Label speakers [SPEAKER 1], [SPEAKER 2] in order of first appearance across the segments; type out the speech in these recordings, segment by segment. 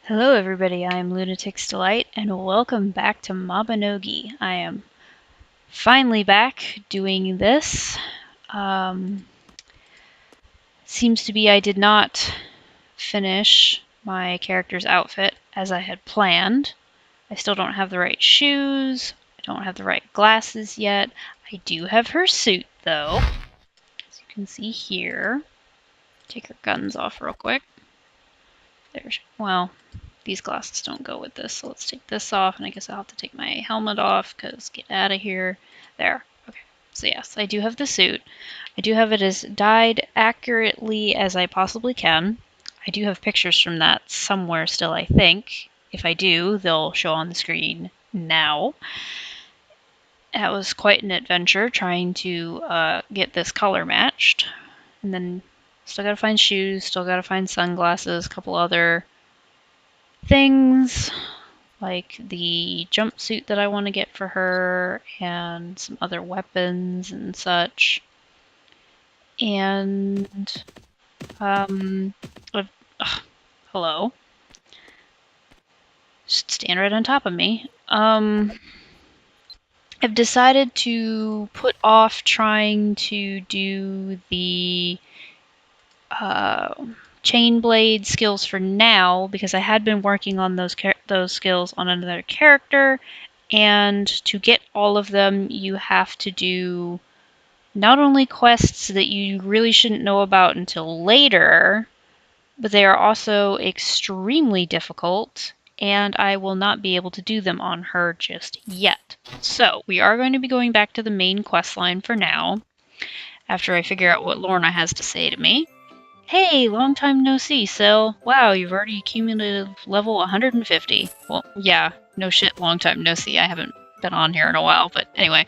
[SPEAKER 1] Hello everybody, I am Lunatic's Delight, and welcome back to Mabinogi. I am finally back doing this. Seems to be I did not finish my character's outfit as I had planned. I still don't have the right shoes, I don't have the right glasses yet. I do have her suit though, as you can see here. Take her guns off real quick. Well, these glasses don't go with this, so let's take this off, and I guess I'll have to take my helmet off, because get out of here. There. Okay. So yes, I do have the suit. I do have it as dyed accurately as I possibly can. I do have pictures from that somewhere still, I think. If I do, they'll show on the screen now. That was quite an adventure trying to get this color matched. And then still gotta find shoes, still gotta find sunglasses, a couple other things like the jumpsuit that I want to get for her and some other weapons and such. And hello. Just stand right on top of me. I've decided to put off trying to do the chain blade skills for now, because I had been working on those skills on another character, and to get all of them you have to do not only quests that you really shouldn't know about until later, but they are also extremely difficult, and I will not be able to do them on her just yet. So we are going to be going back to the main quest line for now, after I figure out what Lorna has to say to me. Hey, long time no see, Sil. Wow, you've already accumulated level 150. Well, yeah, no shit, long time no see. I haven't been on here in a while, but anyway.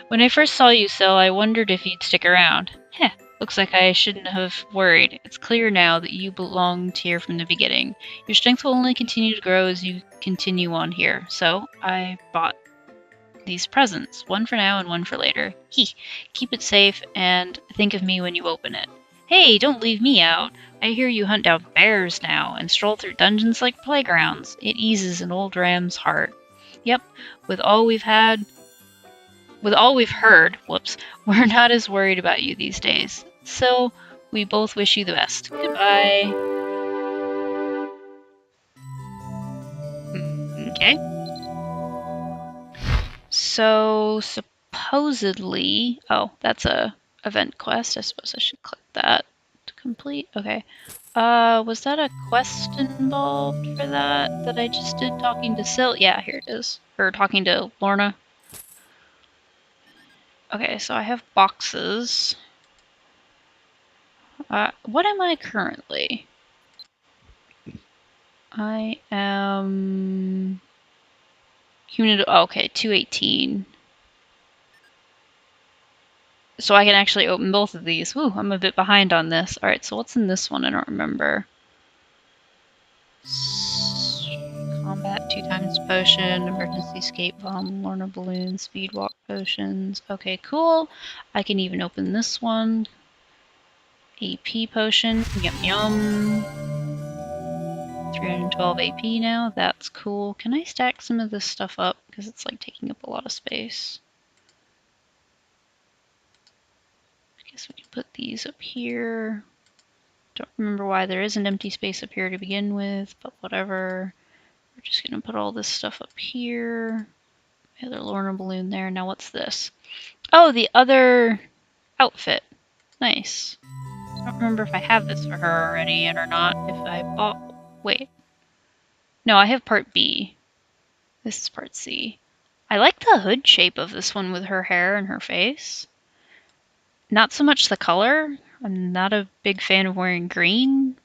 [SPEAKER 1] When I first saw you, Sil, I wondered if you'd stick around. Heh, looks like I shouldn't have worried. It's clear now that you belonged here from the beginning. Your strength will only continue to grow as you continue on here, so I bought these presents. One for now and one for later. Keep it safe and think of me when you open it. Hey, don't leave me out. I hear you hunt down bears now and stroll through dungeons like playgrounds. It eases an old ram's heart. Yep, with all we've heard, whoops, we're not as worried about you these days. So, we both wish you the best. Goodbye. Okay. So, supposedly... Oh, that's a event quest. I suppose I should click that to complete. Okay. Was that a quest involved for that I just did talking to Sil? Yeah, here it is. Or talking to Lorna. Okay, so I have boxes. What am I currently? I am... Oh, okay, 218. So I can actually open both of these. Woo, I'm a bit behind on this. Alright, so what's in this one? I don't remember. Combat 2x potion, emergency escape bomb, Lorna balloon, speed walk potions. Okay, cool. I can even open this one. AP potion. Yum yum. 312 AP now. That's cool. Can I stack some of this stuff up? Because it's like taking up a lot of space. I guess we can put these up here. Don't remember why there is an empty space up here to begin with, but whatever. We're just gonna put all this stuff up here. The other Lorna balloon there. Now what's this? Oh, the other outfit. Nice. I don't remember if I have this for her already yet or not. If I bought... Wait. No, I have part B. This is part C. I like the hood shape of this one with her hair and her face. Not so much the color. I'm not a big fan of wearing green.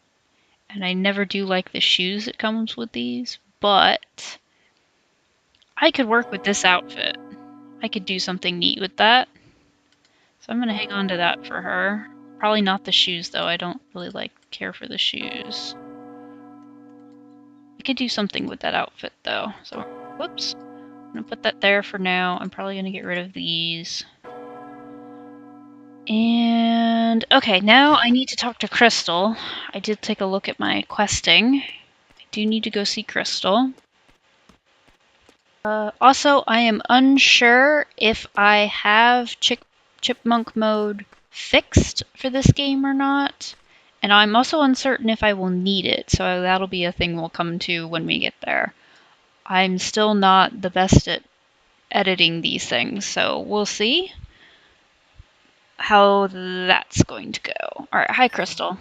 [SPEAKER 1] And I never do like the shoes that comes with these. But I could work with this outfit. I could do something neat with that. So I'm going to hang on to that for her. Probably not the shoes, though. I don't really care for the shoes. I could do something with that outfit, though. So, whoops. I'm going to put that there for now. I'm probably going to get rid of these. And, okay, now I need to talk to Crystal. I did take a look at my questing. do need to go see Crystal. Also, I am unsure if I have chipmunk mode fixed for this game or not. And I'm also uncertain if I will need it, so that'll be a thing we'll come to when we get there. I'm still not the best at editing these things, so we'll see how that's going to go. Alright, hi Crystal.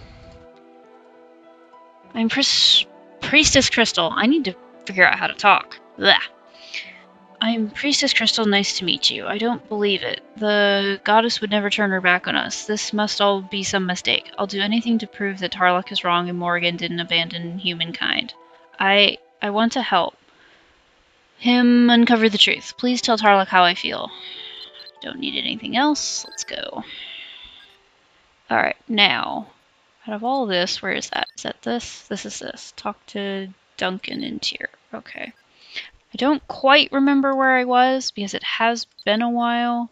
[SPEAKER 1] I'm Priestess Crystal. I need to figure out how to talk. Blah. I'm Priestess Crystal, nice to meet you. I don't believe it. The goddess would never turn her back on us. This must all be some mistake. I'll do anything to prove that Tarlok is wrong and Morrigan didn't abandon humankind. I want to help him uncover the truth. Please tell Tarlok how I feel. Don't need anything else. Let's go. Alright, now, out of all this, where is that? Is that this? This is this. Talk to Duncan and Tyr. Okay. I don't quite remember where I was because it has been a while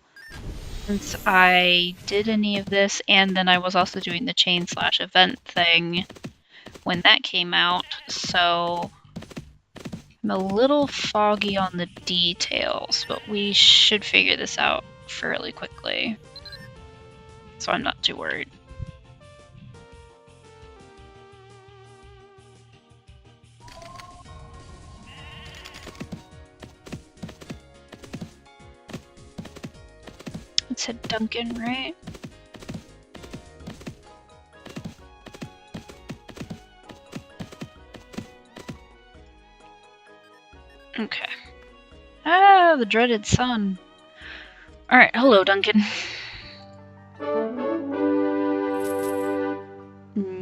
[SPEAKER 1] since I did any of this, and then I was also doing the chain slash event thing when that came out, so I'm a little foggy on the details, but we should figure this out fairly quickly, so I'm not too worried. It said Duncan, right? Okay. Ah, the dreaded sun. Alright, hello, Duncan.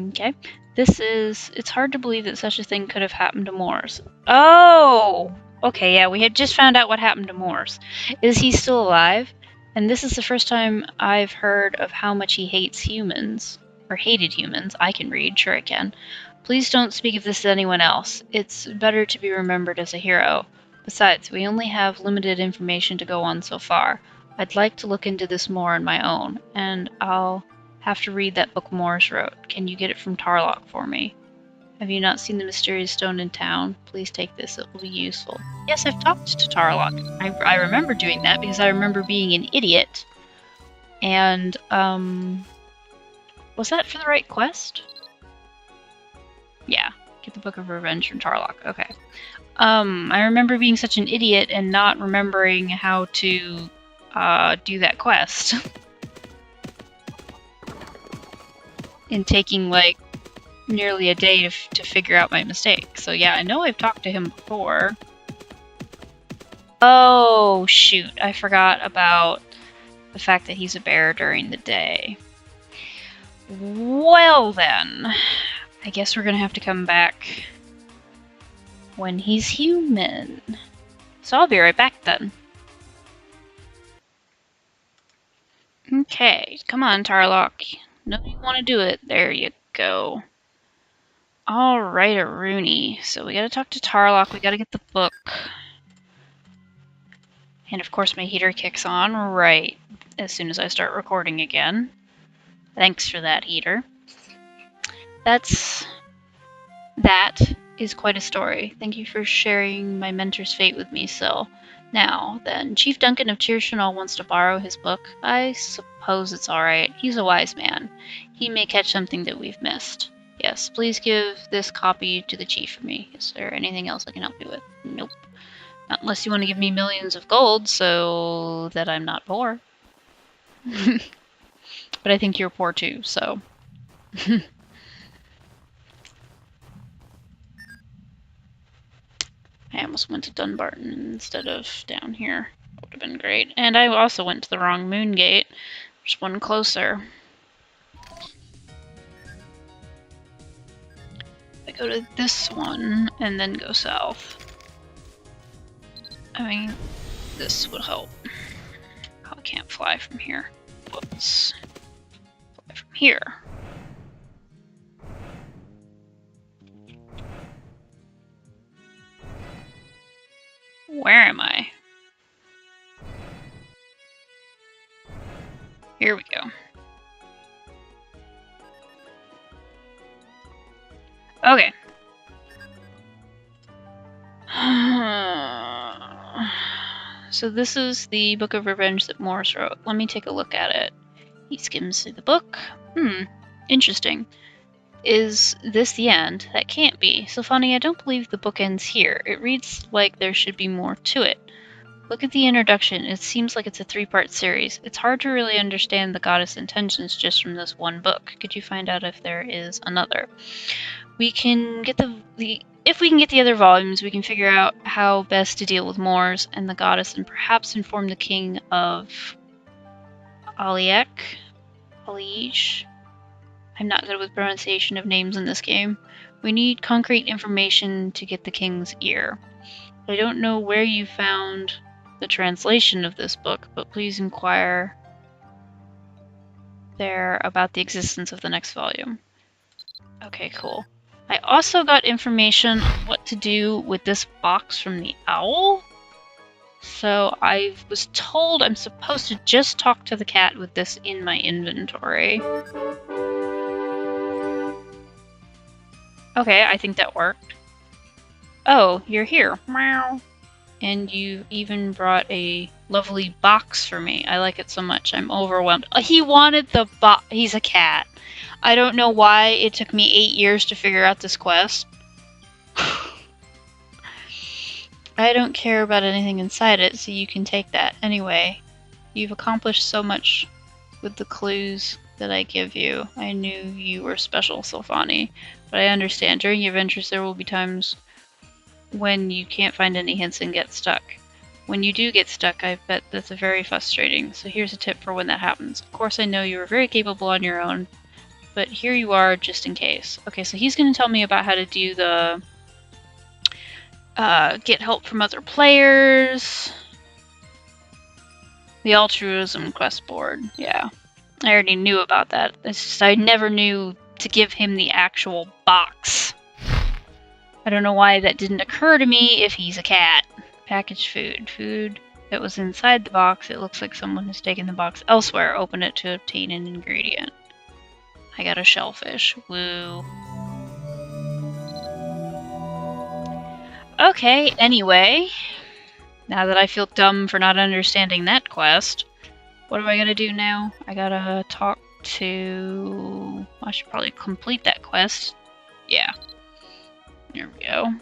[SPEAKER 1] Okay. It's hard to believe that such a thing could have happened to Morse. Oh! Okay, yeah, we had just found out what happened to Morse. Is he still alive? And this is the first time I've heard of how much he hates humans. Or hated humans. I can read, sure I can. Please don't speak of this to anyone else. It's better to be remembered as a hero. Besides, we only have limited information to go on so far. I'd like to look into this more on my own, and I'll have to read that book Morse wrote. Can you get it from Tarlok for me? Have you not seen the mysterious stone in town? Please take this, it will be useful. Yes, I've talked to Tarlok. I remember doing that because I remember being an idiot. And, was that for the right quest? Yeah, get the Book of Revenge from Tarlok, okay. I remember being such an idiot and not remembering how to, do that quest. And taking, like, nearly a day to figure out my mistake. So yeah, I know I've talked to him before. Oh, shoot. I forgot about the fact that he's a bear during the day. Well then, I guess we're gonna have to come back when he's human. So I'll be right back then. Okay, come on, Tarlok. No, you want to do it. There you go. Alright, Rooney. So we gotta talk to Tarlok, we gotta get the book. And of course my heater kicks on right as soon as I start recording again. Thanks for that, heater. That is quite a story. Thank you for sharing my mentor's fate with me, Syl. Now, then, Chief Duncan of Tirschanol wants to borrow his book. I suppose it's alright. He's a wise man. He may catch something that we've missed. Yes, please give this copy to the chief for me. Is there anything else I can help you with? Nope. Not unless you want to give me millions of gold so that I'm not poor. But I think you're poor too, so. I almost went to Dunbarton instead of down here. That would have been great. And I also went to the wrong moon gate. There's one closer. I go to this one and then go south. I mean, this would help. Oh, I can't fly from here. Whoops. Fly from here. Where am I? Here we go. Okay. so this is the Book of Revenge that Morris wrote. Let me take a look at it. He skims through the book. Interesting. Is this the end? That can't be. So funny, I don't believe the book ends here. It reads like there should be more to it. Look at the introduction. It seems like it's a 3-part series. It's hard to really understand the goddess' intentions just from this one book. Could you find out if there is another? We can get if we can get the other volumes, we can figure out how best to deal with Moors and the goddess and perhaps inform the king of Aliek? Aliege? I'm not good with pronunciation of names in this game. We need concrete information to get the king's ear. I don't know where you found the translation of this book, but please inquire there about the existence of the next volume. Okay, cool. I also got information on what to do with this box from the owl. So I was told I'm supposed to just talk to the cat with this in my inventory. Okay, I think that worked. Oh, you're here. Meow. And you even brought a lovely box for me. I like it so much. I'm overwhelmed. He wanted the box. He's a cat. I don't know why it took me 8 years to figure out this quest. I don't care about anything inside it, so you can take that. Anyway, you've accomplished so much with the clues that I give you. I knew you were special, Sylphani, but I understand. During your adventures, there will be times when you can't find any hints and get stuck. When you do get stuck, I bet that's very frustrating, so here's a tip for when that happens. Of course, I know you are very capable on your own, but here you are just in case. Okay, so he's going to tell me about how to do the get help from other players. The altruism quest board, yeah. I already knew about that. It's just I never knew to give him the actual box. I don't know why that didn't occur to me if he's a cat. Packaged food. Food that was inside the box. It looks like someone has taken the box elsewhere. Open it to obtain an ingredient. I got a shellfish. Woo. Okay, anyway. Now that I feel dumb for not understanding that quest, what am I gonna do now? I gotta talk to... I should probably complete that quest. Yeah. There we go.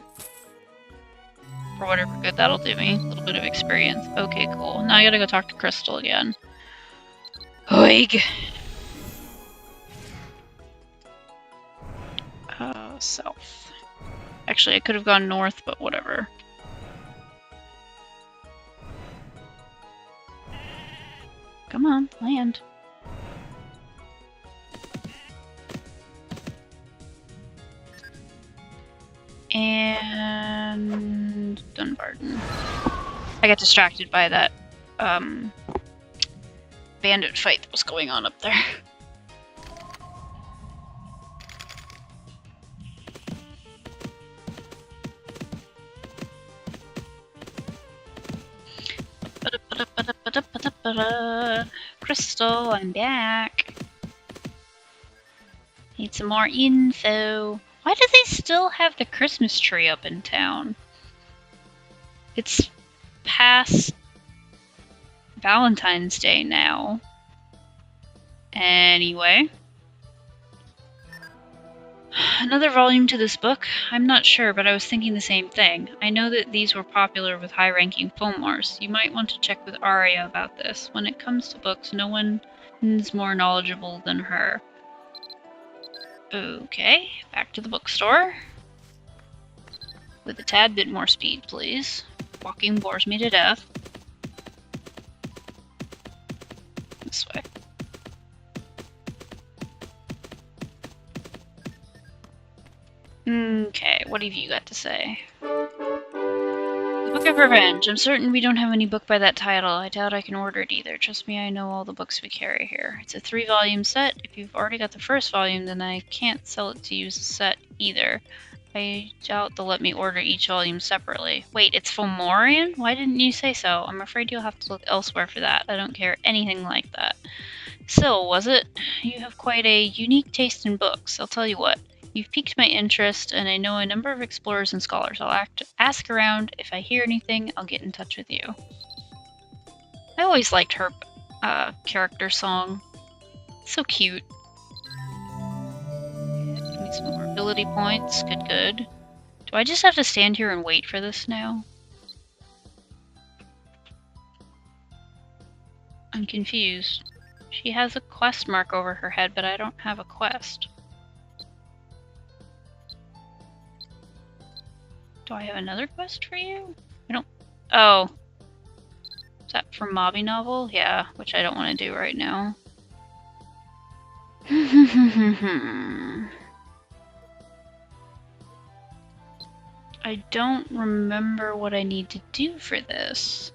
[SPEAKER 1] For whatever good that'll do me. A little bit of experience. Okay, cool. Now I gotta go talk to Crystal again. Oig! South. Actually, I could have gone north, but whatever. Come on, land. And Dunbarton. I got distracted by that bandit fight that was going on up there. Crystal, I'm back. Need some more info. Why do they still have the Christmas tree up in town? It's past Valentine's Day now. Anyway. Another volume to this book? I'm not sure, but I was thinking the same thing. I know that these were popular with high-ranking Fomors. You might want to check with Arya about this. When it comes to books, no one is more knowledgeable than her. Okay, back to the bookstore. With a tad bit more speed, please. Walking bores me to death. This way. Okay, what have you got to say? The Book of Revenge. I'm certain we don't have any book by that title. I doubt I can order it either. Trust me, I know all the books we carry here. It's a 3-volume set. If you've already got the first volume, then I can't sell it to you as a set either. I doubt they'll let me order each volume separately. Wait, it's Fomorian? Why didn't you say so? I'm afraid you'll have to look elsewhere for that. I don't care anything like that. Syl, was it? You have quite a unique taste in books. I'll tell you what. You've piqued my interest, and I know a number of explorers and scholars. I'll ask around. If I hear anything, I'll get in touch with you. I always liked her character song. So cute. Give me some more ability points. Good, good. Do I just have to stand here and wait for this now? I'm confused. She has a quest mark over her head, but I don't have a quest. Do I have another quest for you? I don't... Oh. Is that from Mabinogi? Yeah, which I don't want to do right now. I don't remember what I need to do for this.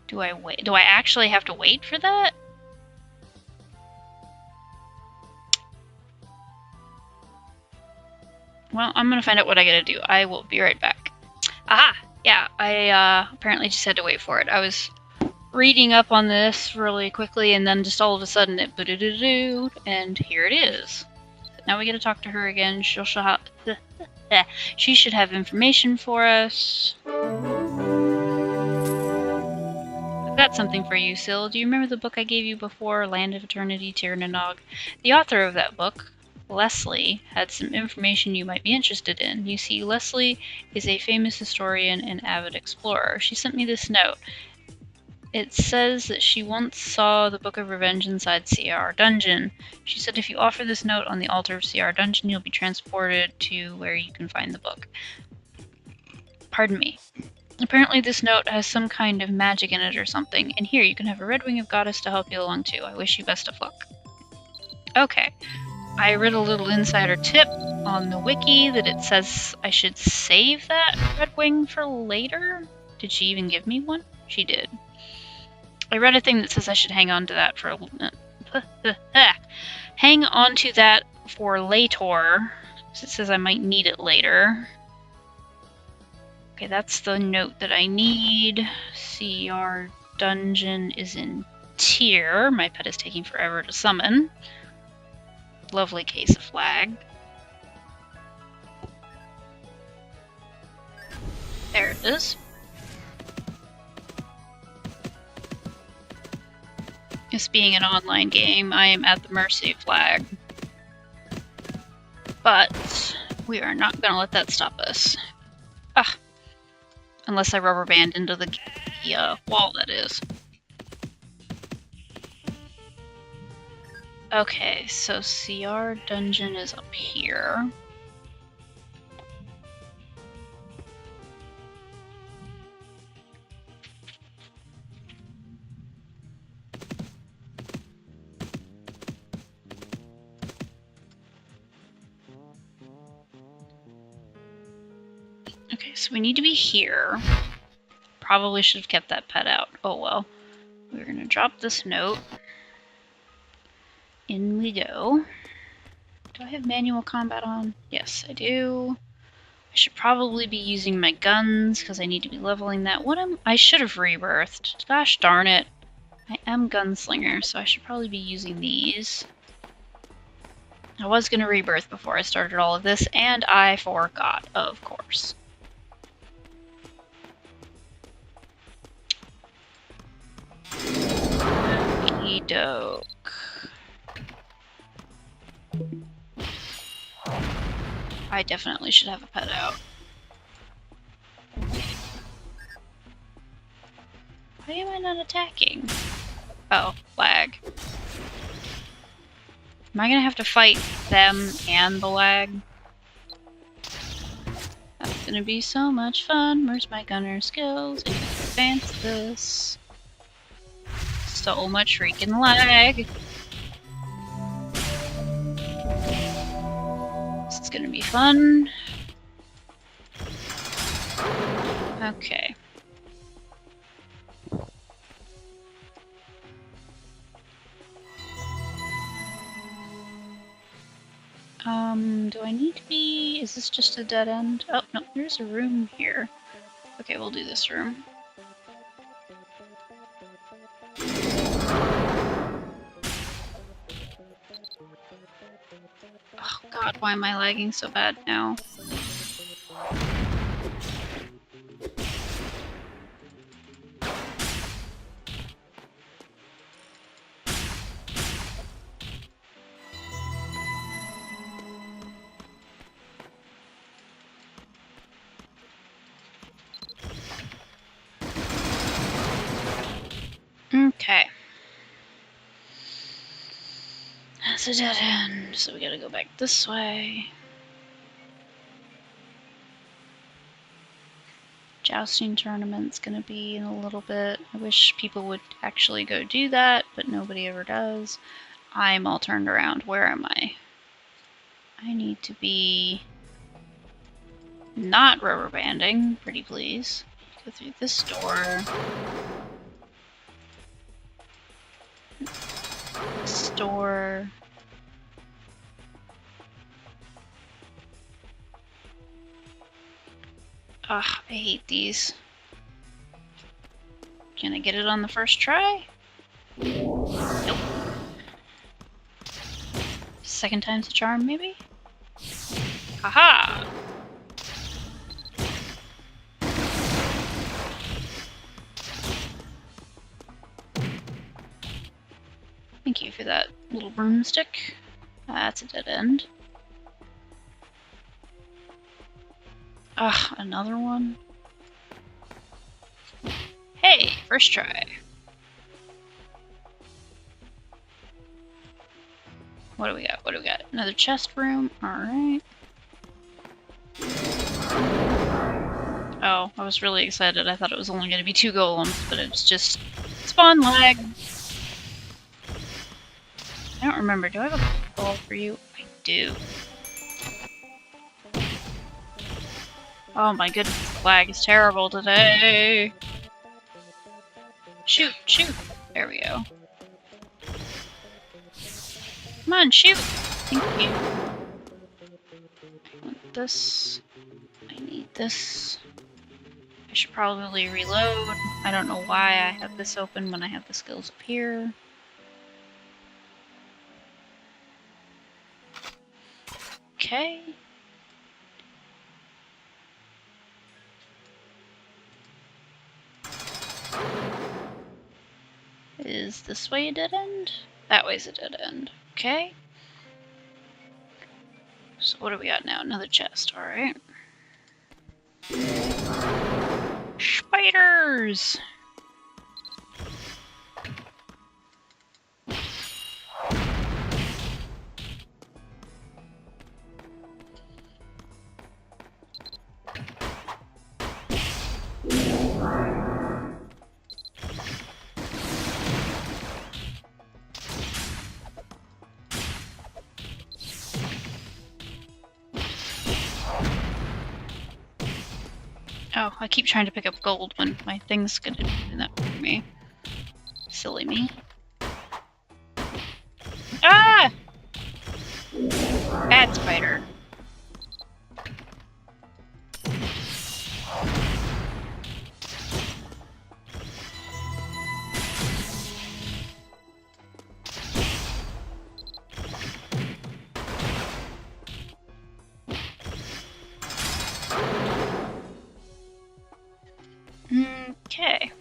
[SPEAKER 1] Do I wait? Do I actually have to wait for that? Well, I'm gonna find out what I gotta do. I will be right back. Aha! Yeah, I apparently just had to wait for it. I was reading up on this really quickly, and then just all of a sudden it boo-doo-doo-doo, and here it is. Now we get to talk to her again. She should have information for us. I've got something for you, Syl. Do you remember the book I gave you before, Land of Eternity, Tir na Nog? The author of that book, Leslie, had some information you might be interested in. You see, Leslie is a famous historian and avid explorer. She sent me this note. It says that she once saw the Book of Revenge inside CR Dungeon. She said if you offer this note on the altar of CR Dungeon, you'll be transported to where you can find the book. Pardon me. Apparently this note has some kind of magic in it or something, and here you can have a red wing of goddess to help you along too. I wish you best of luck. Okay. I read a little insider tip on the wiki that it says I should save that red wing for later. Did she even give me one? She did. I read a thing that says I should hang on to that for hang on to that for later. It says I might need it later. Okay, that's the note that I need. CR Dungeon is in Tir. My pet is taking forever to summon. Lovely case of flag. There it is. This being an online game, I am at the mercy of flag. But we are not going to let that stop us. Ah. Unless I rubber band into the wall, that is. Okay, so CR Dungeon is up here. Okay, so we need to be here. Probably should have kept that pet out. Oh well. We're gonna drop this note. In we go. Do I have manual combat on? Yes, I do. I should probably be using my guns because I need to be leveling that. I should have rebirthed. Gosh darn it. I am gunslinger, so I should probably be using these. I was gonna rebirth before I started all of this, and I forgot, of course. Okey-doke. I definitely should have a pet out. Why am I not attacking? Oh, lag. Am I gonna have to fight them and the lag? That's gonna be so much fun. Where's my gunner skills? I can advance this. So much freaking lag. This is gonna be fun. Okay. Do I need to be... Is this just a dead end? Oh, no, there's a room here. Okay, we'll do this room. Oh god, why am I lagging so bad now? That's a dead end, so we gotta go back this way. Jousting tournament's gonna be in a little bit. I wish people would actually go do that, but nobody ever does. I'm all turned around. Where am I? I need to be not rubber banding, pretty please. Go through this door. This door. Ugh, I hate these. Can I get it on the first try? Nope. Second time's the charm, maybe? Haha! Thank you for that little broomstick. That's a dead end. Ugh, another one? Hey, first try. What do we got? What do we got? Another chest room? Alright. Oh, I was really excited. I thought it was only going to be 2 golems, but it's just spawn lag. I don't remember. Do I have a ball for you? I do. Oh my goodness, the lag is terrible today. Shoot, shoot. There we go. Come on, shoot. Thank you. I want this. I need this. I should probably reload. I don't know why I have this open when I have the skills up here. Okay. Is this way a dead end? That way's a dead end. Okay. So what do we got now? Another chest, alright. Spiders! Oh, I keep trying to pick up gold when my thing's gonna do that for me. Silly me. Ah! Bad spider. Okay. I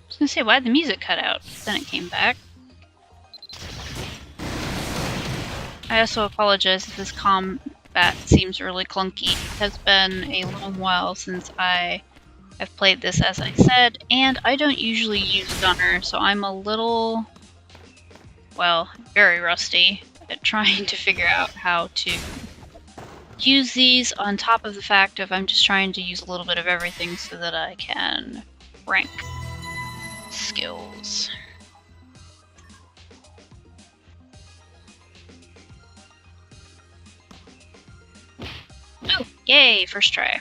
[SPEAKER 1] was gonna say, why'd the music cut out? Then it came back. I also apologize if this combat seems really clunky. It has been a long while since I have played this, as I said, and I don't usually use Gunner, so I'm a little, well, very rusty at trying to figure out how to use these, on top of the fact of I'm just trying to use a little bit of everything so that I can rank skills. Oh, yay, first try.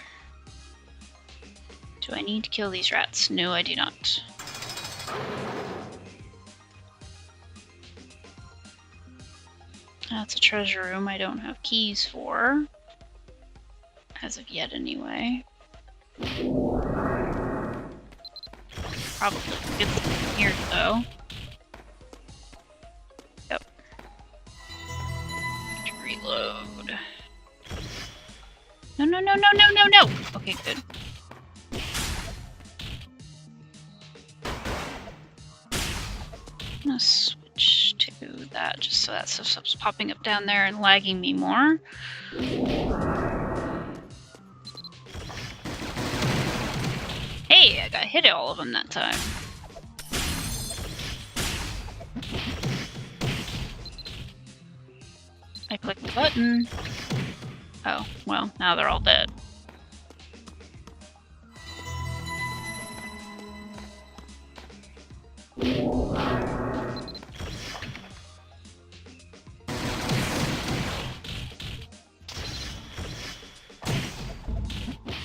[SPEAKER 1] Do I need to kill these rats? No, I do not. That's a treasure room I don't have keys for. As of yet, anyway. Probably get something here, though. Yep. To reload. No, no, no, no, no, no, no! Okay, good. I'm gonna switch to that just so that stuff stops popping up down there and lagging me more. Hey, I got hit all of them that time. I clicked the button. Oh, well, now they're all dead.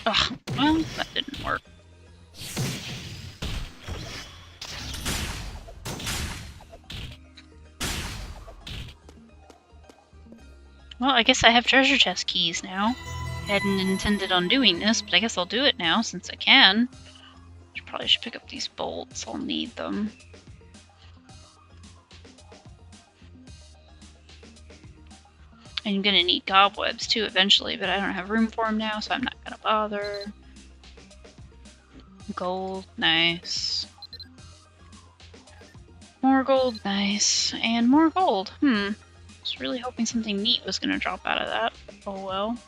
[SPEAKER 1] Ugh, well, that didn't work. Well, I guess I have treasure chest keys now. I hadn't intended on doing this, but I guess I'll do it now since I can. I probably should pick up these bolts. I'll need them. I'm gonna need cobwebs too eventually, but I don't have room for them now, so I'm not gonna bother. Gold, nice. More gold, nice. And more gold, I was really hoping something neat was gonna drop out of that. Oh well.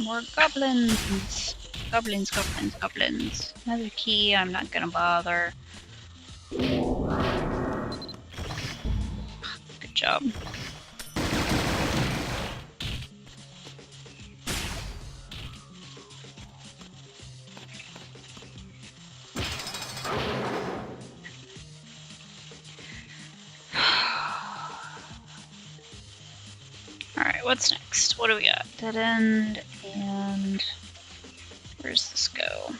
[SPEAKER 1] More goblins! Goblins, goblins, goblins. Another key, I'm not gonna bother. Good job. Alright, what's next? What do we got? Dead end, and where's this go?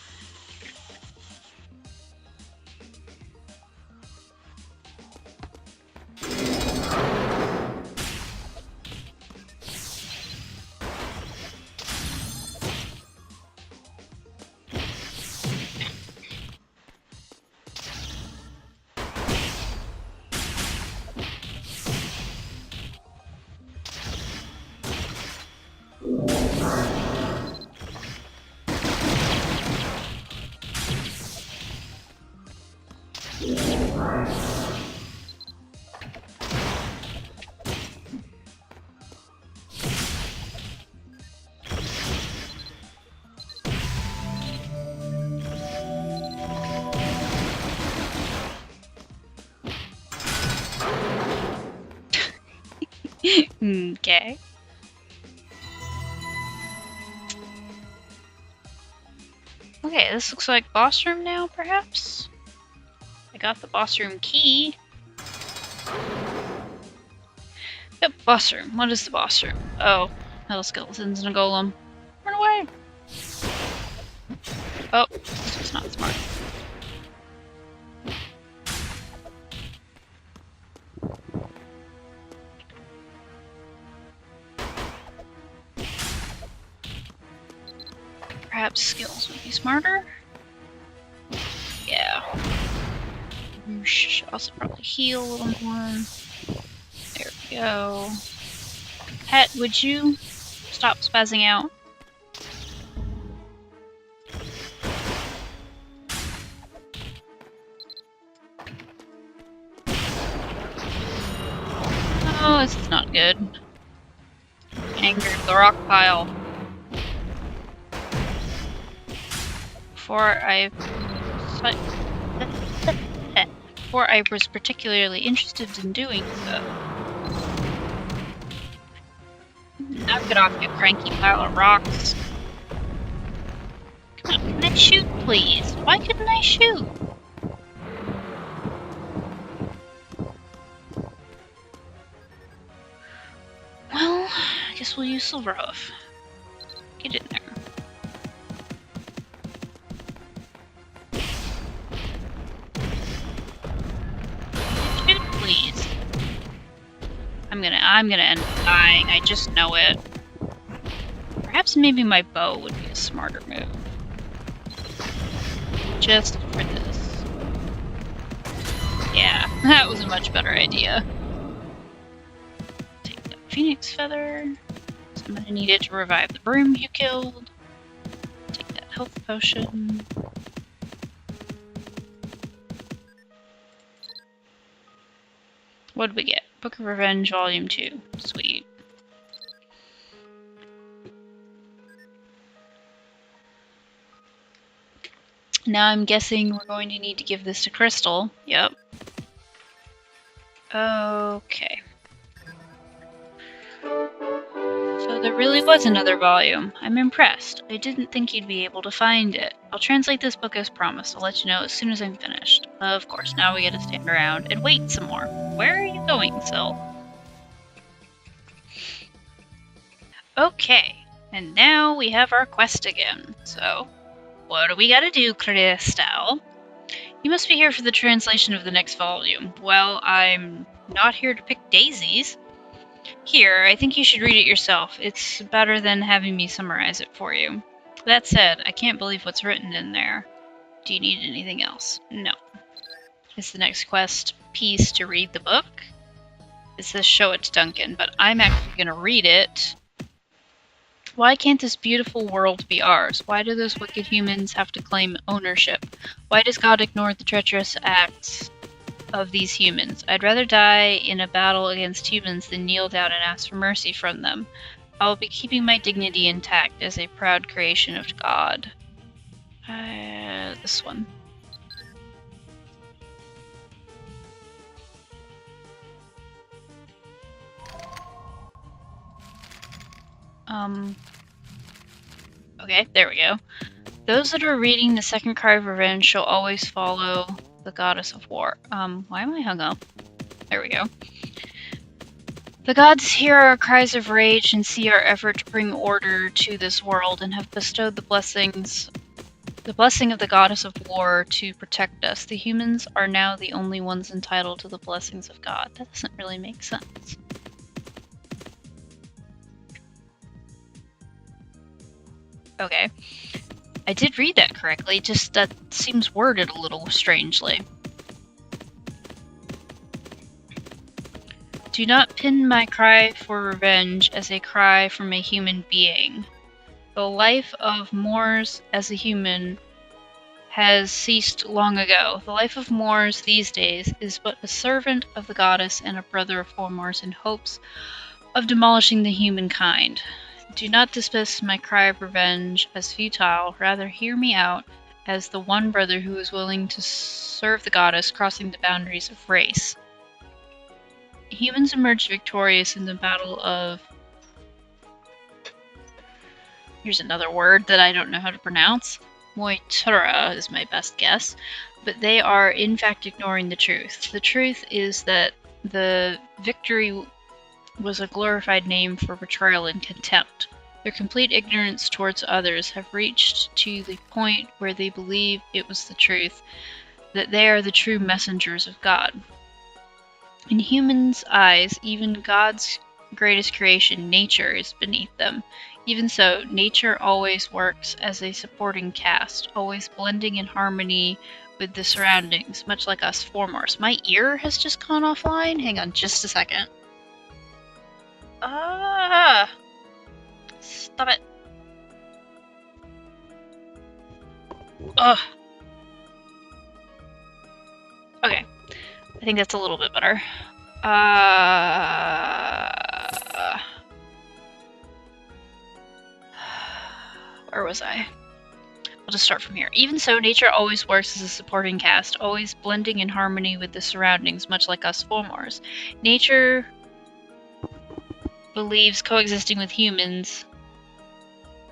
[SPEAKER 1] Okay. Okay, this looks like boss room now, perhaps? I got the boss room key. Yep, boss room. What is the boss room? Oh, metal skeletons and a golem. Run away! Oh, this was not smart. Perhaps skills would be smarter? Yeah. Should also probably heal a little more. There we go. Pet, would you stop spazzing out? Oh, this is not good. Angered the rock pile. Before I was particularly interested in doing so. Now get off, you cranky pile of rocks. Come on, can I shoot, please? Why couldn't I shoot? Well, I guess we'll use Silverhoof. Get in there. Shoot, please. I'm gonna end up dying. I just know it. Perhaps maybe my bow would be a smarter move. Just for this. Yeah, that was a much better idea. Take that phoenix feather. I'm gonna need it to revive the broom you killed. Take that health potion. What did we get? Book of Revenge, Volume 2. Sweet. Now I'm guessing we're going to need to give this to Crystal. Yep. Okay. So there really was another volume. I'm impressed. I didn't think you'd be able to find it. I'll translate this book as promised. I'll let you know as soon as I'm finished. Of course, now we get to stand around and wait some more. Where are you going, Syl? Okay, and now we have our quest again. So, what do we gotta do, Crystal? You must be here for the translation of the next volume. Well, I'm not here to pick daisies. Here, I think you should read it yourself. It's better than having me summarize it for you. That said, I can't believe what's written in there. Do you need anything else? No. Is the next quest piece to read the book? It says show it to Duncan, but I'm actually going to read it. Why can't this beautiful world be ours? Why do those wicked humans have to claim ownership? Why does God ignore the treacherous acts of these humans? I'd rather die in a battle against humans than kneel down and ask for mercy from them. I will be keeping my dignity intact as a proud creation of God. This one. Okay, there we go. Those that are reading the second cry of revenge shall always follow the goddess of war. Why am I hung up? There we go. The gods hear our cries of rage and see our effort to bring order to this world and have bestowed the blessing of the goddess of war to protect us. The humans are now the only ones entitled to the blessings of God. That doesn't really make sense. Okay. I did read that correctly, just that seems worded a little strangely. Do not pin my cry for revenge as a cry from a human being. The life of Moors as a human has ceased long ago. The life of Moors these days is but a servant of the goddess and a brother of Moors in hopes of demolishing the humankind. Do not dismiss my cry of revenge as futile, rather hear me out as the one brother who is willing to serve the goddess, crossing the boundaries of race. Humans emerged victorious in the battle of... Here's another word that I don't know how to pronounce. Moitura is my best guess, but they are in fact ignoring the truth. The truth is that the victory was a glorified name for betrayal and contempt. Their complete ignorance towards others have reached to the point where they believe it was the truth, that they are the true messengers of God. In humans' eyes, even God's greatest creation, nature, is beneath them. Even so, nature always works as a supporting cast, always blending in harmony with the surroundings, much like us Formors. My ear has just gone offline. Hang on just a second. Stop it. Ugh. Okay. I think that's a little bit better. Where was I? I'll just start from here. Even so, nature always works as a supporting cast, always blending in harmony with the surroundings, much like us Formors. Nature believes coexisting with humans,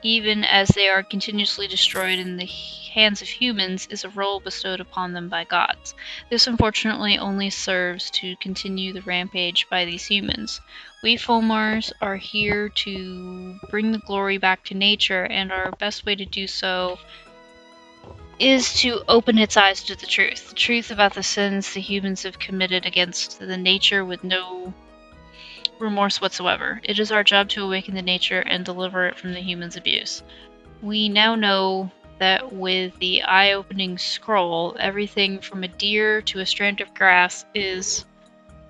[SPEAKER 1] even as they are continuously destroyed in the hands of humans, is a role bestowed upon them by gods. This unfortunately only serves to continue the rampage by these humans. We Fomars are here to bring the glory back to nature, and our best way to do so is to open its eyes to the truth about the sins the humans have committed against the nature with no remorse whatsoever. It is our job to awaken the nature and deliver it from the human's abuse. We now know that with the eye-opening scroll, everything from a deer to a strand of grass is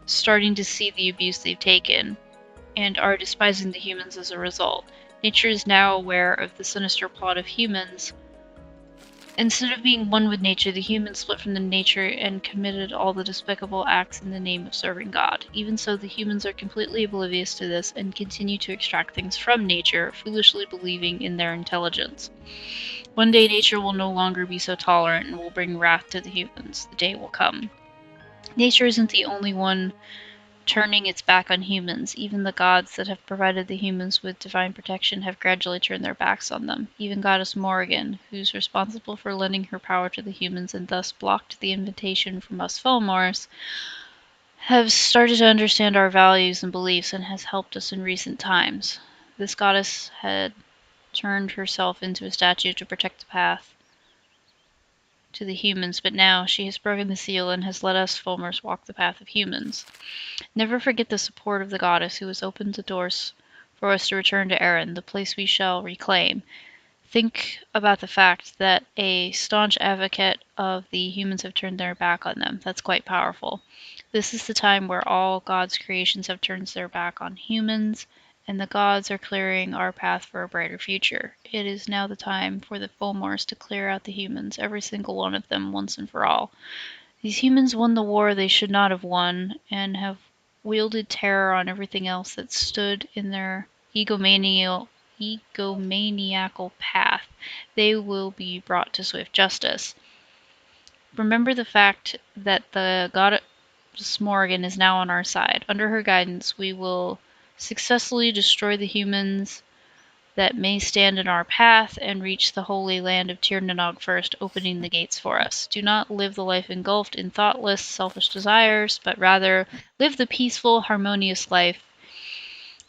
[SPEAKER 1] starting to see the abuse they've taken, and are despising the humans as a result. Nature is now aware of the sinister plot of humans. Instead of being one with nature, the humans split from the nature and committed all the despicable acts in the name of serving God. Even so, the humans are completely oblivious to this and continue to extract things from nature, foolishly believing in their intelligence. One day nature will no longer be so tolerant and will bring wrath to the humans. The day will come. Nature isn't the only one turning its back on humans. Even the gods that have provided the humans with divine protection have gradually turned their backs on them. Even Goddess Morrigan, who's responsible for lending her power to the humans and thus blocked the invitation from us Fillmores, have started to understand our values and beliefs and has helped us in recent times. This goddess had turned herself into a statue to protect the path to the humans, but now she has broken the seal and has let us Fulmers walk the path of humans. Never forget the support of the goddess who has opened the doors for us to return to Erin, the place we shall reclaim. Think about the fact that a staunch advocate of the humans have turned their back on them. That's quite powerful. This is the time where all God's creations have turned their back on humans, and the gods are clearing our path for a brighter future. It is now the time for the Fulmores to clear out the humans, every single one of them, once and for all. These humans won the war they should not have won, and have wielded terror on everything else that stood in their egomaniacal path. They will be brought to swift justice. Remember the fact that the goddess Morrigan is now on our side. Under her guidance, we will successfully destroy the humans that may stand in our path and reach the holy land of Tirnanog first, opening the gates for us. Do not live the life engulfed in thoughtless, selfish desires, but rather live the peaceful, harmonious life.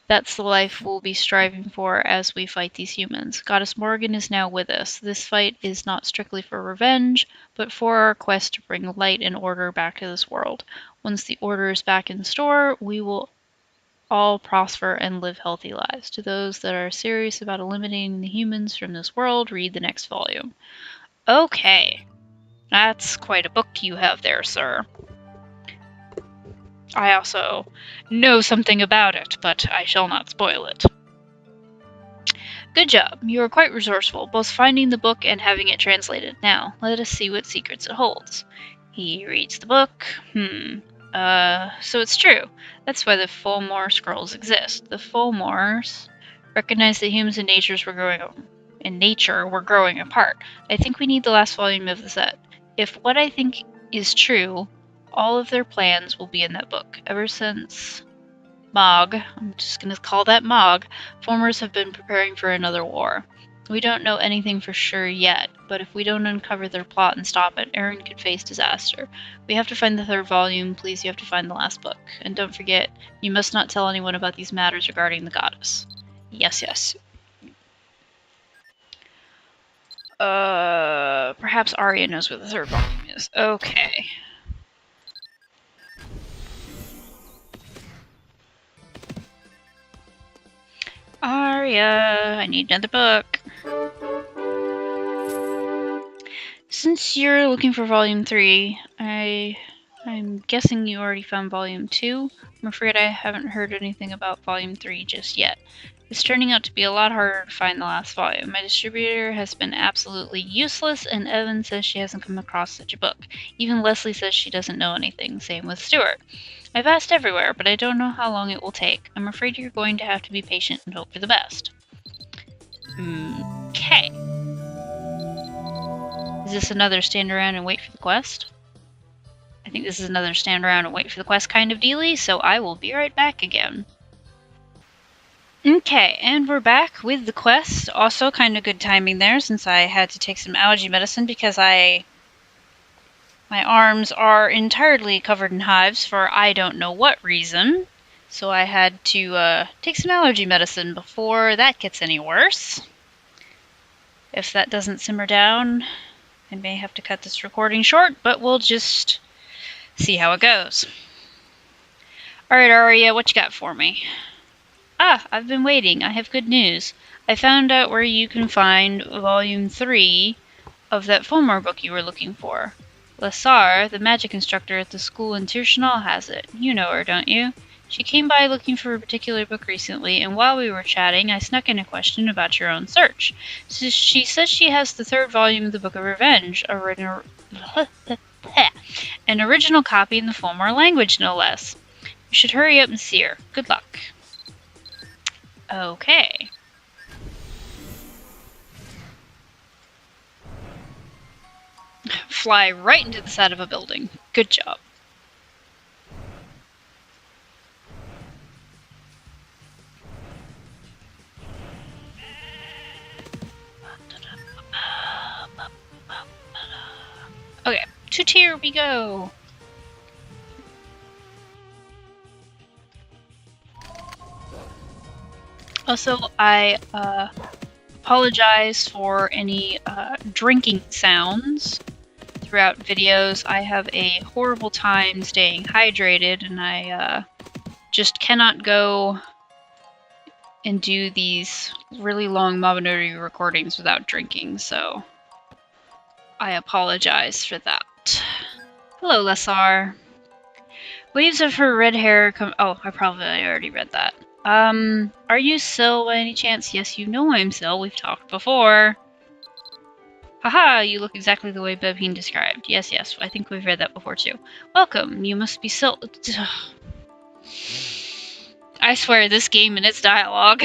[SPEAKER 1] That's the life we'll be striving for as we fight these humans. Goddess Morrigan is now with us. This fight is not strictly for revenge, but for our quest to bring light and order back to this world. Once the order is back in store, we will all prosper and live healthy lives. To those that are serious about eliminating the humans from this world, read the next volume. Okay. That's quite a book you have there, sir. I also know something about it, but I shall not spoil it. Good job. You are quite resourceful, both finding the book and having it translated. Now, let us see what secrets it holds. He reads the book. So it's true. That's why the Fulmore scrolls exist. The Fulmores recognize that humans and nature were growing apart. I think we need the last volume of the set. If what I think is true, all of their plans will be in that book. Ever since Mog, I'm just going to call that Mog, Fulmores have been preparing for another war. We don't know anything for sure yet, but if we don't uncover their plot and stop it, Erin could face disaster. We have to find the third volume. Please, you have to find the last book. And don't forget, you must not tell anyone about these matters regarding the goddess. Yes, yes. Perhaps Arya knows where the third volume is. Okay. Arya, I need another book. Since you're looking for volume 3, I'm guessing you already found volume 2. I'm afraid I haven't heard anything about volume 3 just yet. It's turning out to be a lot harder to find the last volume. My distributor has been absolutely useless, and Evan says she hasn't come across such a book. Even Leslie says she doesn't know anything, same with Stuart. I've asked everywhere, but I don't know how long it will take. I'm afraid you're going to have to be patient and hope for the best. Okay. Is this another stand around and wait for the quest? I think this is another stand around and wait for the quest kind of dealie, so I will be right back again. Okay, and we're back with the quest. Also kind of good timing there, since I had to take some allergy medicine because my arms are entirely covered in hives for I don't know what reason. So I had to take some allergy medicine before that gets any worse. If that doesn't simmer down, I may have to cut this recording short, but we'll just see how it goes. Alright, Arya, what you got for me? Ah, I've been waiting. I have good news. I found out where you can find Volume 3 of that Fulmar book you were looking for. Lassar, the magic instructor at the school in Tirschenal, has it. You know her, don't you? She came by looking for a particular book recently, and while we were chatting, I snuck in a question about your own search. So she says she has the third volume of the Book of Revenge, an original copy in the Fulmar language, no less. You should hurry up and see her. Good luck. Okay. Fly right into the side of a building. Good job. Okay, to tier we go. Also, I apologize for any drinking sounds throughout videos. I have a horrible time staying hydrated, and I just cannot go and do these really long Mabinogi recordings without drinking, so I apologize for that. Hello, Lassar. Waves of her red hair come— oh, I probably already read that. Are you Syl by any chance? Yes, you know I'm Syl. We've talked before. Haha, you look exactly the way Bebheen described. Yes, I think we've read that before too. Welcome, you must be Syl— I swear, this game and its dialogue.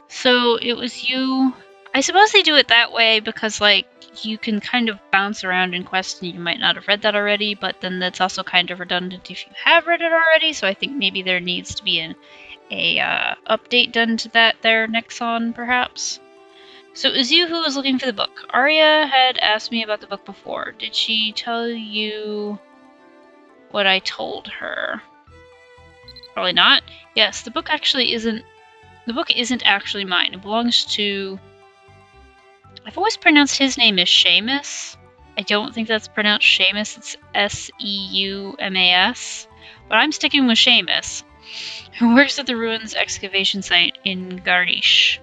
[SPEAKER 1] So, it was you— I suppose they do it that way because, like, you can kind of bounce around in quests and you might not have read that already, but then that's also kind of redundant if you have read it already, so I think maybe there needs to be an update done to that there, Nexon, perhaps? So it was you who was looking for the book. Arya had asked me about the book before. Did she tell you what I told her? Probably not. Yes, the book isn't actually mine. It belongs to— I've always pronounced his name as Seamus. I don't think that's pronounced Seamus, it's Seumas. But I'm sticking with Seamus, who works at the ruins excavation site in Garish.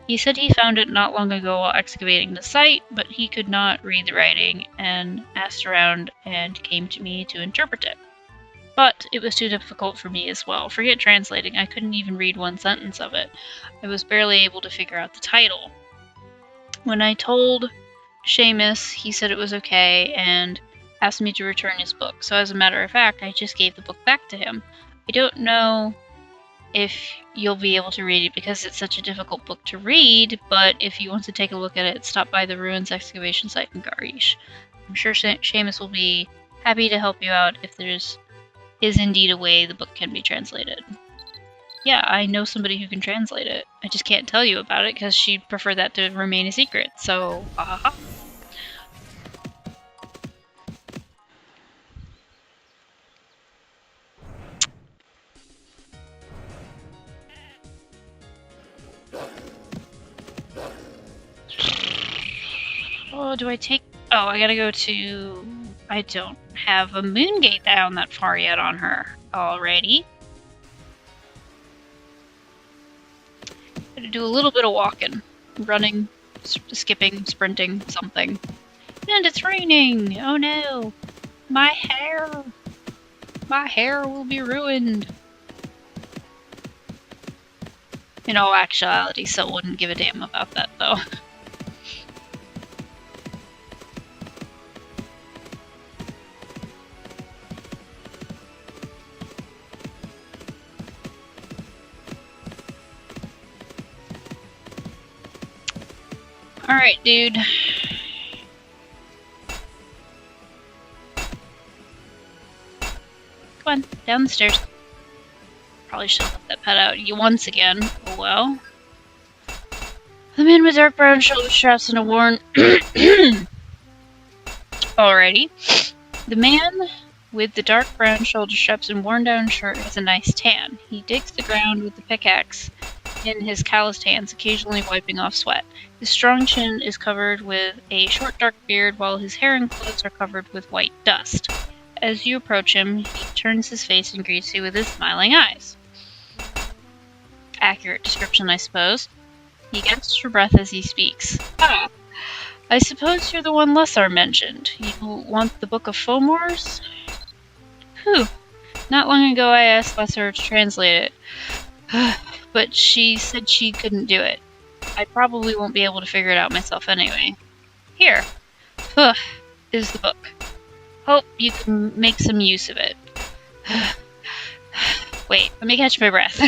[SPEAKER 1] He said he found it not long ago while excavating the site, but he could not read the writing and asked around and came to me to interpret it. But it was too difficult for me as well. Forget translating, I couldn't even read one sentence of it. I was barely able to figure out the title. When I told Seamus, he said it was okay and asked me to return his book. So as a matter of fact, I just gave the book back to him. I don't know if you'll be able to read it because it's such a difficult book to read, but if you want to take a look at it, stop by the ruins excavation site in Garish. I'm sure Seamus will be happy to help you out if there's indeed a way the book can be translated. Yeah, I know somebody who can translate it. I just can't tell you about it because she'd prefer that to remain a secret, so haha. Oh, do I take— oh, I gotta go to— I don't have a moon gate down that far yet on her. Alrighty. Gotta do a little bit of walking. Running, skipping, sprinting, something. And it's raining! Oh no! My hair! My hair will be ruined! In all actuality, Syl wouldn't give a damn about that, though. Alright, dude. Come on, down the stairs. Probably should have let that pet out once again. Oh well. The man with dark brown shoulder straps and a worn... Alrighty. The man with the dark brown shoulder straps and worn down shirt has a nice tan. He digs the ground with the pickaxe in his calloused hands, occasionally wiping off sweat. His strong chin is covered with a short dark beard, while his hair and clothes are covered with white dust. As you approach him, he turns his face and greets you with his smiling eyes. Accurate description, I suppose. He gasps for breath as he speaks. Ah, I suppose you're the one Lessar mentioned. You want the Book of Fomors? Whew. Not long ago I asked Lessar to translate it, but she said she couldn't do it. I probably won't be able to figure it out myself anyway. Here. Is the book. Hope you can make some use of it. Wait, let me catch my breath.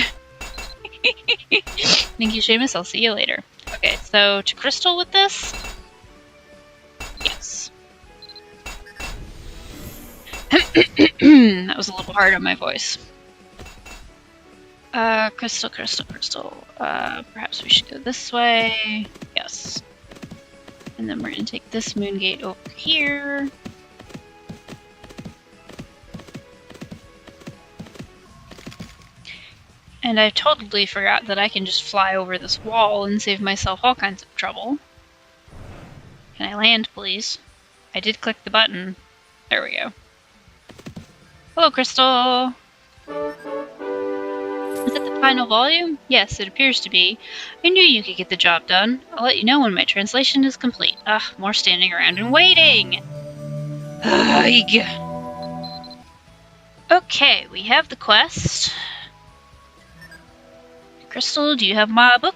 [SPEAKER 1] Thank you, Seamus. I'll see you later. Okay, so to Crystal with this? Yes. That was a little hard on my voice. Crystal. Perhaps we should go this way. Yes. And then we're gonna take this moon gate over here. And I totally forgot that I can just fly over this wall and save myself all kinds of trouble. Can I land, please? I did click the button. There we go. Hello, Crystal! Is it the final volume? Yes, it appears to be. I knew you could get the job done. I'll let you know when my translation is complete. More standing around and waiting! Okay, we have the quest. Crystal, do you have my book?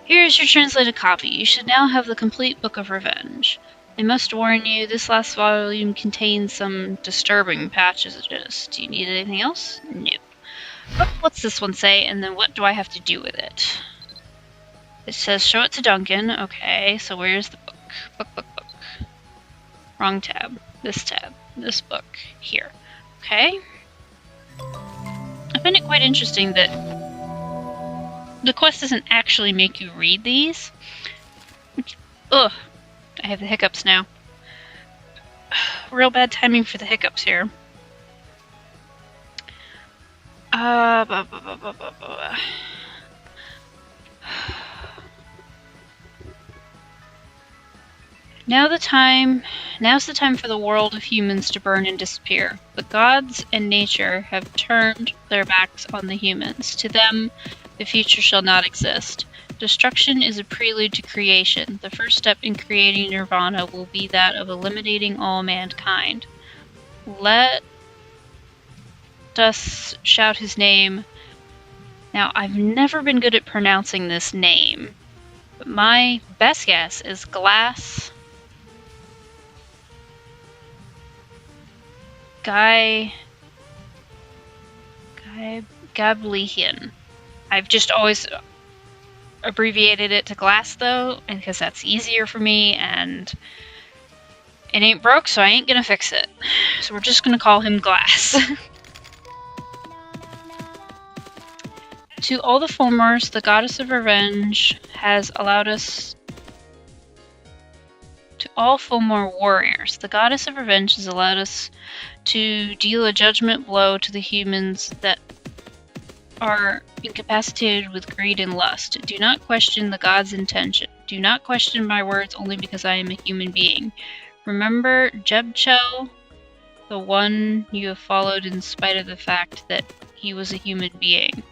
[SPEAKER 1] Here is your translated copy. You should now have the complete Book of Revenge. I must warn you, this last volume contains some disturbing passages. Do you need anything else? No. What's this one say, and then what do I have to do with it? It says show it to Duncan. Okay, so where's the book? Book. Wrong tab. This tab. This book. Here. Okay. I find it quite interesting that the quest doesn't actually make you read these. Ugh. I have the hiccups now. Real bad timing for the hiccups here. Now's the time for the world of humans to burn and disappear. The gods and nature have turned their backs on the humans. To them, the future shall not exist. Destruction is a prelude to creation. The first step in creating nirvana will be that of eliminating all mankind. Let us shout his name. Now, I've never been good at pronouncing this name, but my best guess is Glass Gablihian. I've just always abbreviated it to Glass, though, because that's easier for me, and it ain't broke, so I ain't gonna fix it. So we're just gonna call him Glass. To all the Fomors, the goddess of revenge has allowed us... To all Fomor warriors, the goddess of revenge has allowed us to deal a judgment blow to the humans that are incapacitated with greed and lust. Do not question the god's intention. Do not question my words only because I am a human being. Remember Jebchel, the one you have followed in spite of the fact that he was a human being.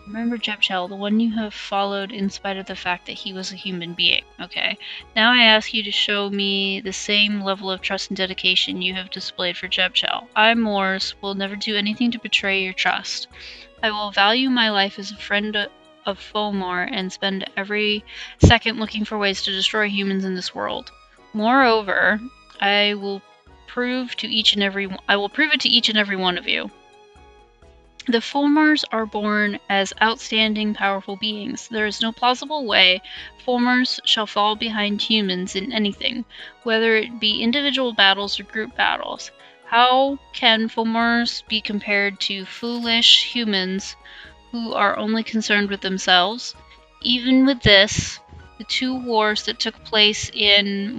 [SPEAKER 1] Remember Jebchel, the one you have followed in spite of the fact that he was a human being. Okay. Now I ask you to show me the same level of trust and dedication you have displayed for Jebchel. I, Mors, will never do anything to betray your trust. I will value my life as a friend of Fomor and spend every second looking for ways to destroy humans in this world. Moreover, I will prove it to each and every one of you. The Fomors are born as outstanding, powerful beings. There is no plausible way Fomors shall fall behind humans in anything, whether it be individual battles or group battles. How can Fomors be compared to foolish humans who are only concerned with themselves? Even with this, the two wars that took place in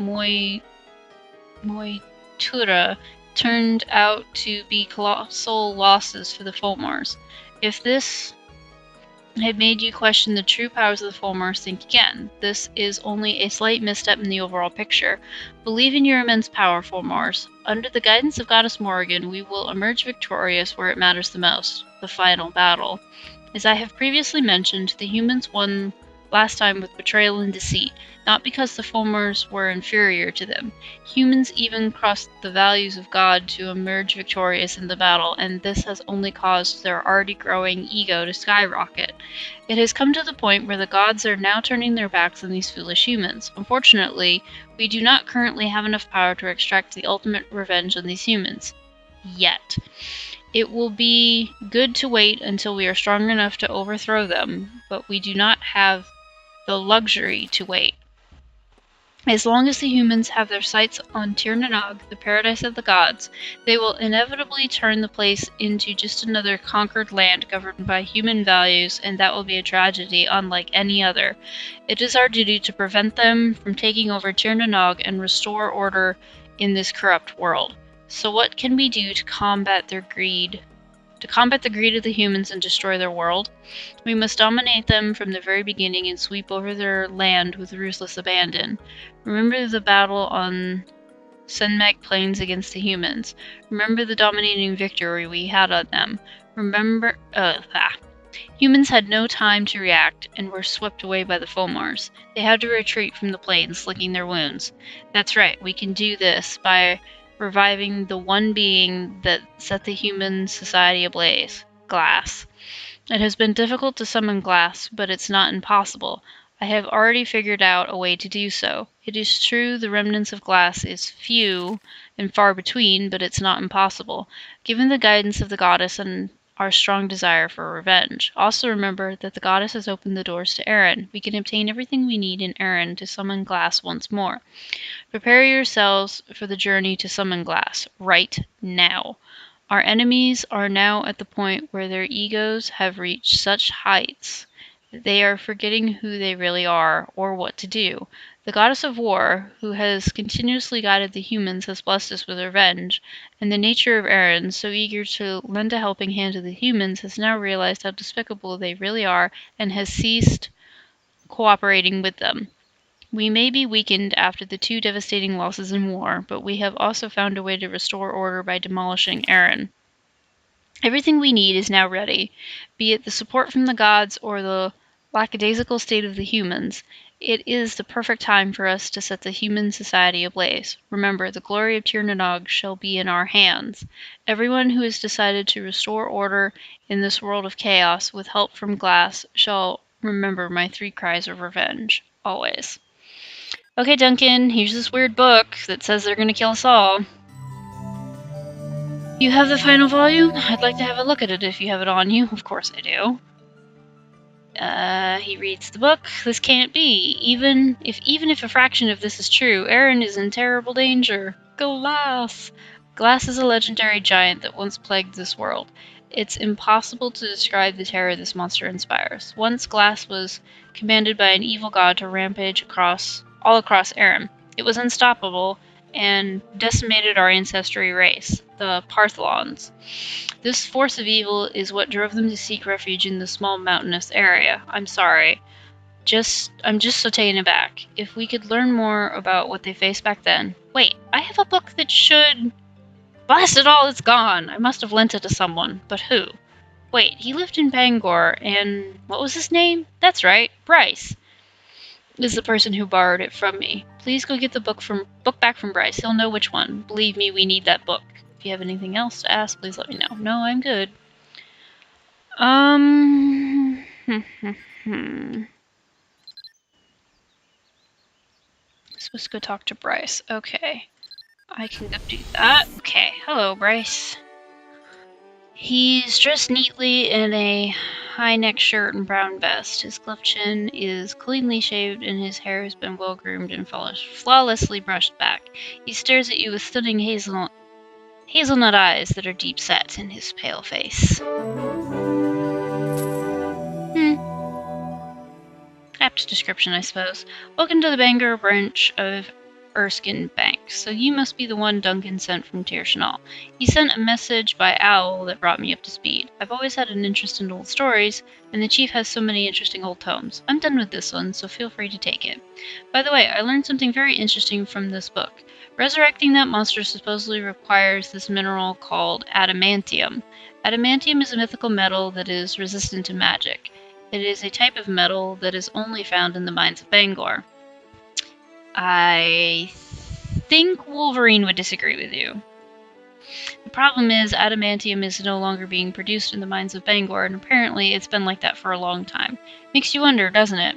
[SPEAKER 1] Moitura turned out to be colossal losses for the Fomors. If this had made you question the true powers of the Fulmars, think again. This is only a slight misstep in the overall picture. Believe in your immense power, Fulmars. Under the guidance of Goddess Morrigan, we will emerge victorious where it matters the most, the final battle. As I have previously mentioned, the humans won last time with betrayal and deceit, not because the Fulmars were inferior to them. Humans even crossed the values of God to emerge victorious in the battle, and this has only caused their already growing ego to skyrocket. It has come to the point where the gods are now turning their backs on these foolish humans. Unfortunately, we do not currently have enough power to extract the ultimate revenge on these humans. Yet. It will be good to wait until we are strong enough to overthrow them, but we do not have the luxury to wait. As long as the humans have their sights on Tir Nanog, the paradise of the gods, they will inevitably turn the place into just another conquered land governed by human values, and that will be a tragedy unlike any other. It is our duty to prevent them from taking over Tir Nanog and restore order in this corrupt world. So what can we do to combat their greed? To combat the greed of the humans and destroy their world? We must dominate them from the very beginning and sweep over their land with ruthless abandon. Remember the battle on Senmek Plains against the humans. Remember the dominating victory we had on them. Humans had no time to react and were swept away by the Fulmars. They had to retreat from the plains, licking their wounds. That's right, we can do this by reviving the one being that set the human society ablaze, Glass. It has been difficult to summon Glass, but it's not impossible. I have already figured out a way to do so. It is true the remnants of Glass is few and far between, but it's not impossible, given the guidance of the goddess and our strong desire for revenge. Also remember that the goddess has opened the doors to Erin. We can obtain everything we need in Erin to summon Glass once more. Prepare yourselves for the journey to summon Glass, right now. Our enemies are now at the point where their egos have reached such heights that they are forgetting who they really are, or what to do. The goddess of war, who has continuously guided the humans, has blessed us with revenge, and the nature of Erin, so eager to lend a helping hand to the humans, has now realized how despicable they really are, and has ceased cooperating with them. We may be weakened after the 2 devastating losses in war, but we have also found a way to restore order by demolishing Erin. Everything we need is now ready, be it the support from the gods or the lackadaisical state of the humans. It is the perfect time for us to set the human society ablaze. Remember, the glory of Tir Nanog shall be in our hands. Everyone who has decided to restore order in this world of chaos with help from Glass shall remember my 3 cries of revenge. Always. Okay, Duncan, here's this weird book that says they're gonna kill us all. You have the final volume? I'd like to have a look at it if you have it on you. Of course I do. He reads the book. This can't be. Even if a fraction of this is true, Erin is in terrible danger. Glass! Glass is a legendary giant that once plagued this world. It's impossible to describe the terror this monster inspires. Once Glass was commanded by an evil god to rampage all across Erin. It was unstoppable and decimated our ancestry race, the Partholons. This force of evil is what drove them to seek refuge in the small mountainous area. I'm sorry. I'm just so taken aback. If we could learn more about what they faced back then. Wait, I have a book that should... Blast it all, it's gone! I must have lent it to someone. But who? Wait, he lived in Bangor, and what was his name? That's right, Bryce is the person who borrowed it from me. Please go get the book back from Bryce. He'll know which one. Believe me, we need that book. If you have anything else to ask, please let me know. No, I'm good. Supposed to go talk to Bryce. Okay. I can go do that. Okay. Hello, Bryce. He's dressed neatly in a high-neck shirt and brown vest. His cleft chin is cleanly shaved and his hair has been well-groomed and flawlessly brushed back. He stares at you with stunning hazelnut eyes that are deep-set in his pale face. Apt description, I suppose. Welcome to the Bangor branch of Erskine Bank. So you must be the one Duncan sent from Tir Chanel. He sent a message by owl that brought me up to speed. I've always had an interest in old stories, and the chief has so many interesting old tomes. I'm done with this one, so feel free to take it. By the way, I learned something very interesting from this book. Resurrecting that monster supposedly requires this mineral called adamantium. Adamantium is a mythical metal that is resistant to magic. It is a type of metal that is only found in the mines of Bangor. I think Wolverine would disagree with you. The problem is adamantium is no longer being produced in the mines of Bangor, and apparently it's been like that for a long time. Makes you wonder, doesn't it?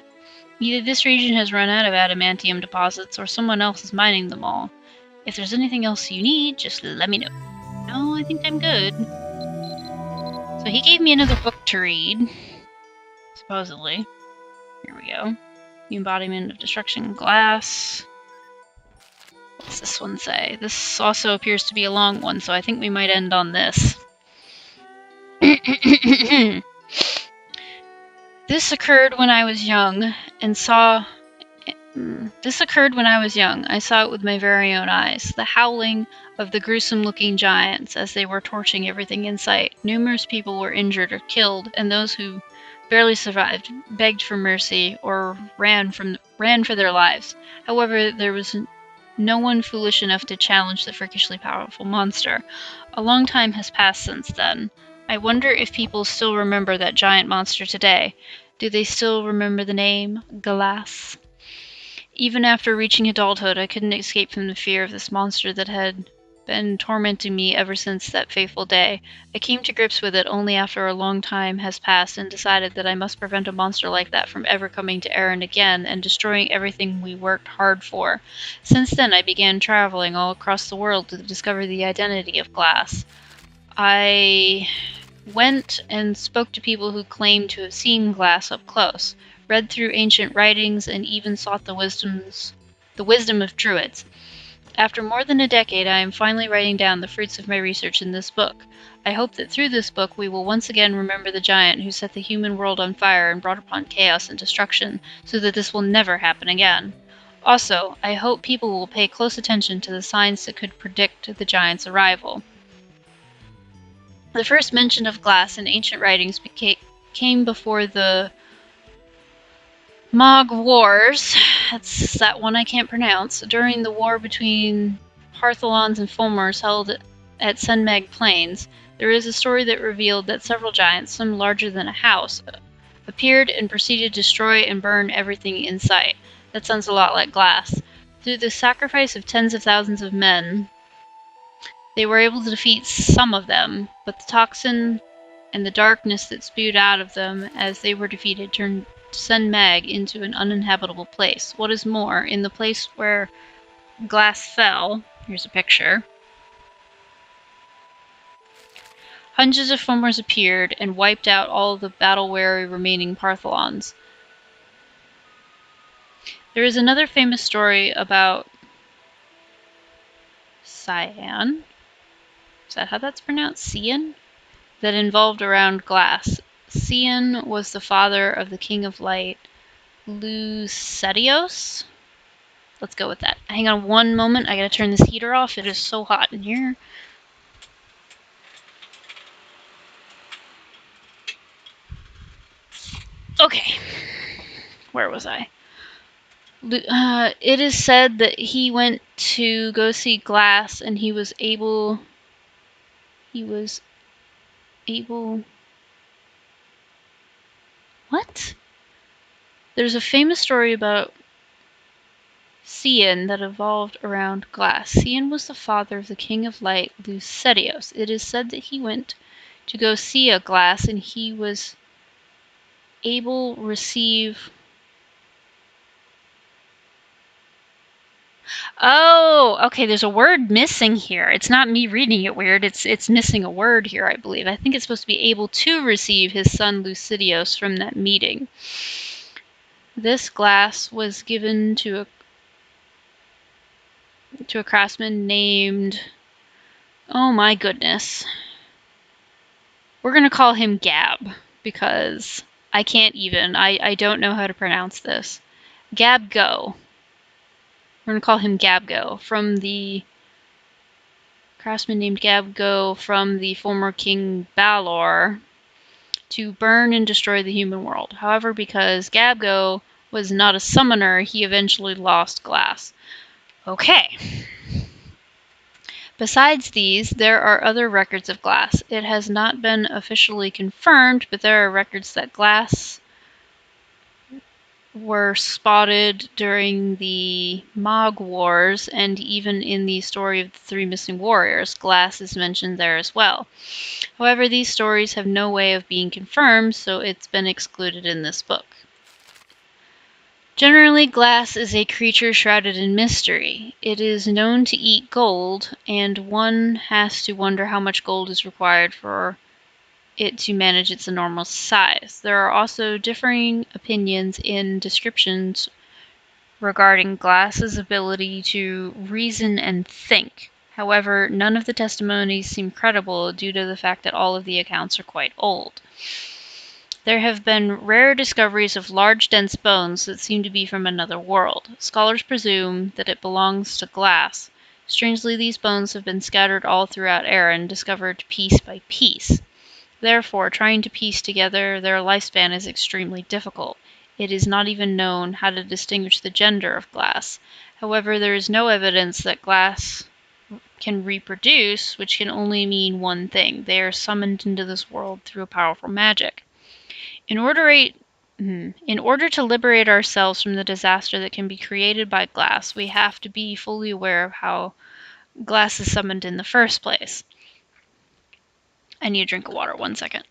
[SPEAKER 1] Either this region has run out of adamantium deposits, or someone else is mining them all. If there's anything else you need, just let me know. No, I think I'm good. So he gave me another book to read. Supposedly. Here we go. The Embodiment of Destruction Glass. What's this one say? This also appears to be a long one, so I think we might end on this. This occurred when I was young, and saw... I saw it with my very own eyes. The howling of the gruesome-looking giants as they were torching everything in sight. Numerous people were injured or killed, and those who barely survived begged for mercy or ran for their lives. However, there was no one foolish enough to challenge the freakishly powerful monster. A long time has passed since then. I wonder if people still remember that giant monster today. Do they still remember the name Glass? Even after reaching adulthood, I couldn't escape from the fear of this monster that had been tormenting me ever since that fateful day. I came to grips with it only after a long time has passed and decided that I must prevent a monster like that from ever coming to Erin again and destroying everything we worked hard for. Since then, I began traveling all across the world to discover the identity of Glass. I went and spoke to people who claimed to have seen Glass up close, read through ancient writings, and even sought the wisdom of druids. After more than a decade, I am finally writing down the fruits of my research in this book. I hope that through this book we will once again remember the giant who set the human world on fire and brought upon chaos and destruction, so that this will never happen again. Also, I hope people will pay close attention to the signs that could predict the giant's arrival. The first mention of Glass in ancient writings came before the Mog Wars, that's that one I can't pronounce, during the war between Partholons and Fulmars held at Senmeg Plains. There is a story that revealed that several giants, some larger than a house, appeared and proceeded to destroy and burn everything in sight. That sounds a lot like Glass. Through the sacrifice of tens of thousands of men, they were able to defeat some of them, but the toxin and the darkness that spewed out of them as they were defeated turned Senmeg into an uninhabitable place. What is more, in the place where Glass fell, here's a picture, hundreds of Fulmars appeared and wiped out all the battle-weary remaining Partholons. There is another famous story about Cyan. Is that how that's pronounced? Cyan? That involved around Glass. Cyan was the father of the King of Light, Lucetios? Let's go with that. Hang on one moment, I gotta turn this heater off. It is so hot in here. Okay. Where was I? It is said that he went to go see Glass and he was able... What? There's a famous story about Cyan that evolved around Glass. Cyan was the father of the King of Light, Lucetios. It is said that he went to go see a Glass and he was able to receive... Oh, okay, there's a word missing here. It's not me reading it weird, it's missing a word here, I believe. I think it's supposed to be able to receive his son Lucetios from that meeting. This Glass was given to a craftsman named... Oh my goodness. We're gonna call him Gab, because I don't know how to pronounce this. Gab Go. We're going to call him Gabgo, from the craftsman named Gabgo from the former King Balor, to burn and destroy the human world. However, because Gabgo was not a summoner, he eventually lost glass. Okay. Besides these, there are other records of glass. It has not been officially confirmed, but there are records that glass were spotted during the Mog Wars, and even in the story of the Three Missing Warriors, glass is mentioned there as well. However, these stories have no way of being confirmed, so it's been excluded in this book. Generally, glass is a creature shrouded in mystery. It is known to eat gold, and one has to wonder how much gold is required for it to manage its enormous size. There are also differing opinions in descriptions regarding glass's ability to reason and think. However, none of the testimonies seem credible due to the fact that all of the accounts are quite old. There have been rare discoveries of large, dense bones that seem to be from another world. Scholars presume that it belongs to glass. Strangely, these bones have been scattered all throughout Erin, discovered piece by piece. Therefore, trying to piece together their lifespan is extremely difficult. It is not even known how to distinguish the gender of glass. However, there is no evidence that glass can reproduce, which can only mean one thing. They are summoned into this world through a powerful magic. In order to liberate ourselves from the disaster that can be created by glass, we have to be fully aware of how glass is summoned in the first place. I need a drink of water, 1 second.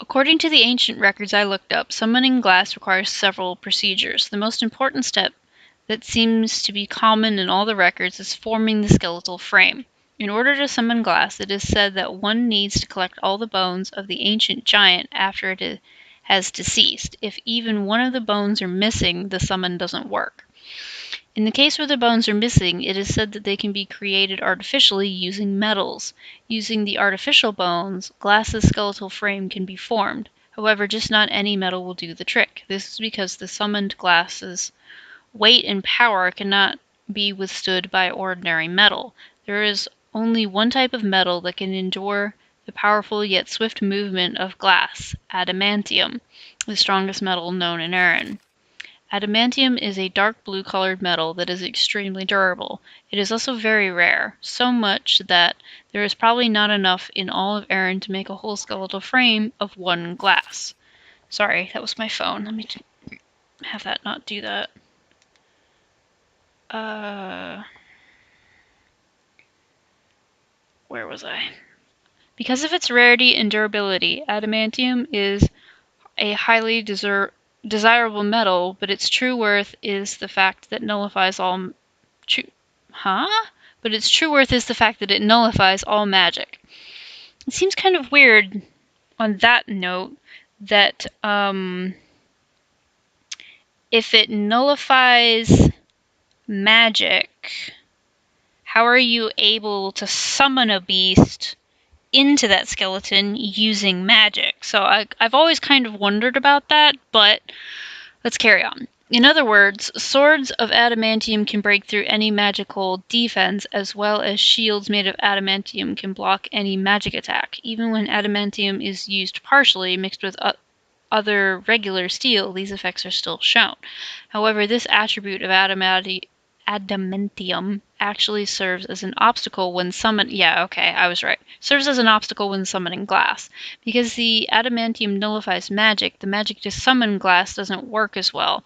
[SPEAKER 1] According to the ancient records I looked up, summoning glass requires several procedures. The most important step that seems to be common in all the records is forming the skeletal frame. In order to summon glass, it is said that one needs to collect all the bones of the ancient giant after it has deceased. If even one of the bones are missing, the summon doesn't work. In the case where the bones are missing, it is said that they can be created artificially using metals. Using the artificial bones, glass's skeletal frame can be formed. However, just not any metal will do the trick. This is because the summoned glass's weight and power cannot be withstood by ordinary metal. There is only one type of metal that can endure the powerful yet swift movement of glass, adamantium, the strongest metal known in Erin. Adamantium is a dark blue-colored metal that is extremely durable. It is also very rare, so much that there is probably not enough in all of Erin to make a whole skeletal frame of one glass. Sorry, that was my phone. Let me have that not do that. Where was I? Because of its rarity and durability, adamantium is a highly desirable metal, but its true worth is the fact that it nullifies all magic. It seems kind of weird on that note that if it nullifies magic, how are you able to summon a beast into that skeleton using magic? So I've always kind of wondered about that, but let's carry on. In other words, swords of adamantium can break through any magical defense, as well as shields made of adamantium can block any magic attack. Even when adamantium is used partially, mixed with other regular steel, these effects are still shown. However, this attribute of adamantium actually serves as an obstacle when summoning. Yeah, okay, I was right. Serves as an obstacle when summoning glass. Because the adamantium nullifies magic, the magic to summon glass doesn't work as well.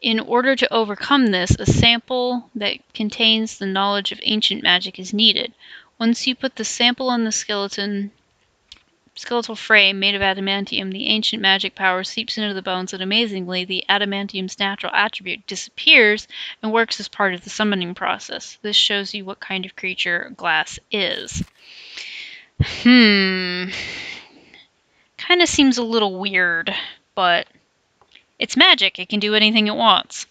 [SPEAKER 1] In order to overcome this, a sample that contains the knowledge of ancient magic is needed. Once you put the sample on the skeletal frame made of adamantium, the ancient magic power seeps into the bones, and amazingly, the adamantium's natural attribute disappears and works as part of the summoning process. This shows you what kind of creature glass is. Kind of seems a little weird, but it's magic. It can do anything it wants.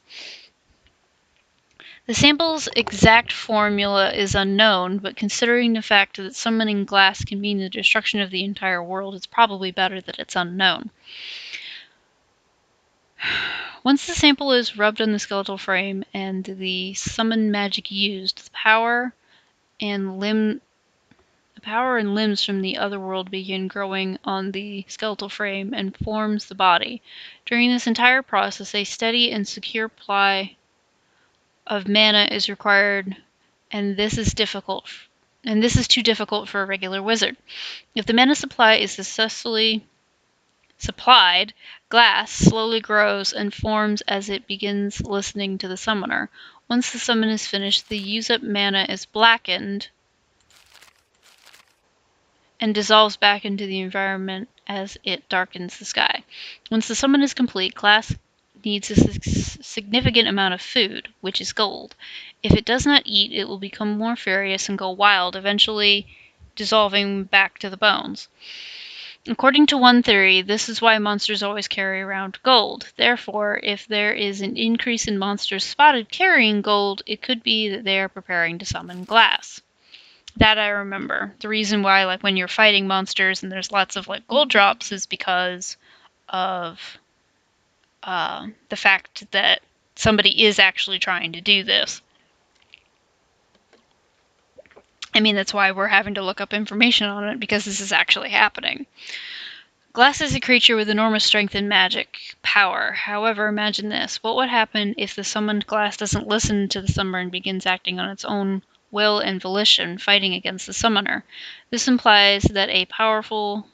[SPEAKER 1] The sample's exact formula is unknown, but considering the fact that summoning glass can mean the destruction of the entire world, it's probably better that it's unknown. Once the sample is rubbed on the skeletal frame and the summon magic used, the power and limbs from the other world begin growing on the skeletal frame and forms the body. During this entire process, a steady and secure supply of mana is required, and this is too difficult for a regular wizard. If the mana supply is successfully supplied, glass slowly grows and forms as it begins listening to the summoner. Once the summon is finished, the used-up mana is blackened and dissolves back into the environment as it darkens the sky. Once the summon is complete, glass needs a significant amount of food, which is gold. If it does not eat, it will become more furious and go wild, eventually dissolving back to the bones. According to one theory, this is why monsters always carry around gold. Therefore, if there is an increase in monsters spotted carrying gold, it could be that they are preparing to summon glass. That I remember. The reason why, like, when you're fighting monsters and there's lots of, like, gold drops is because of the fact that somebody is actually trying to do this. I mean, that's why we're having to look up information on it, because this is actually happening. Glass is a creature with enormous strength and magic power. However, imagine this. What would happen if the summoned glass doesn't listen to the summoner and begins acting on its own will and volition, fighting against the summoner? This implies that a powerful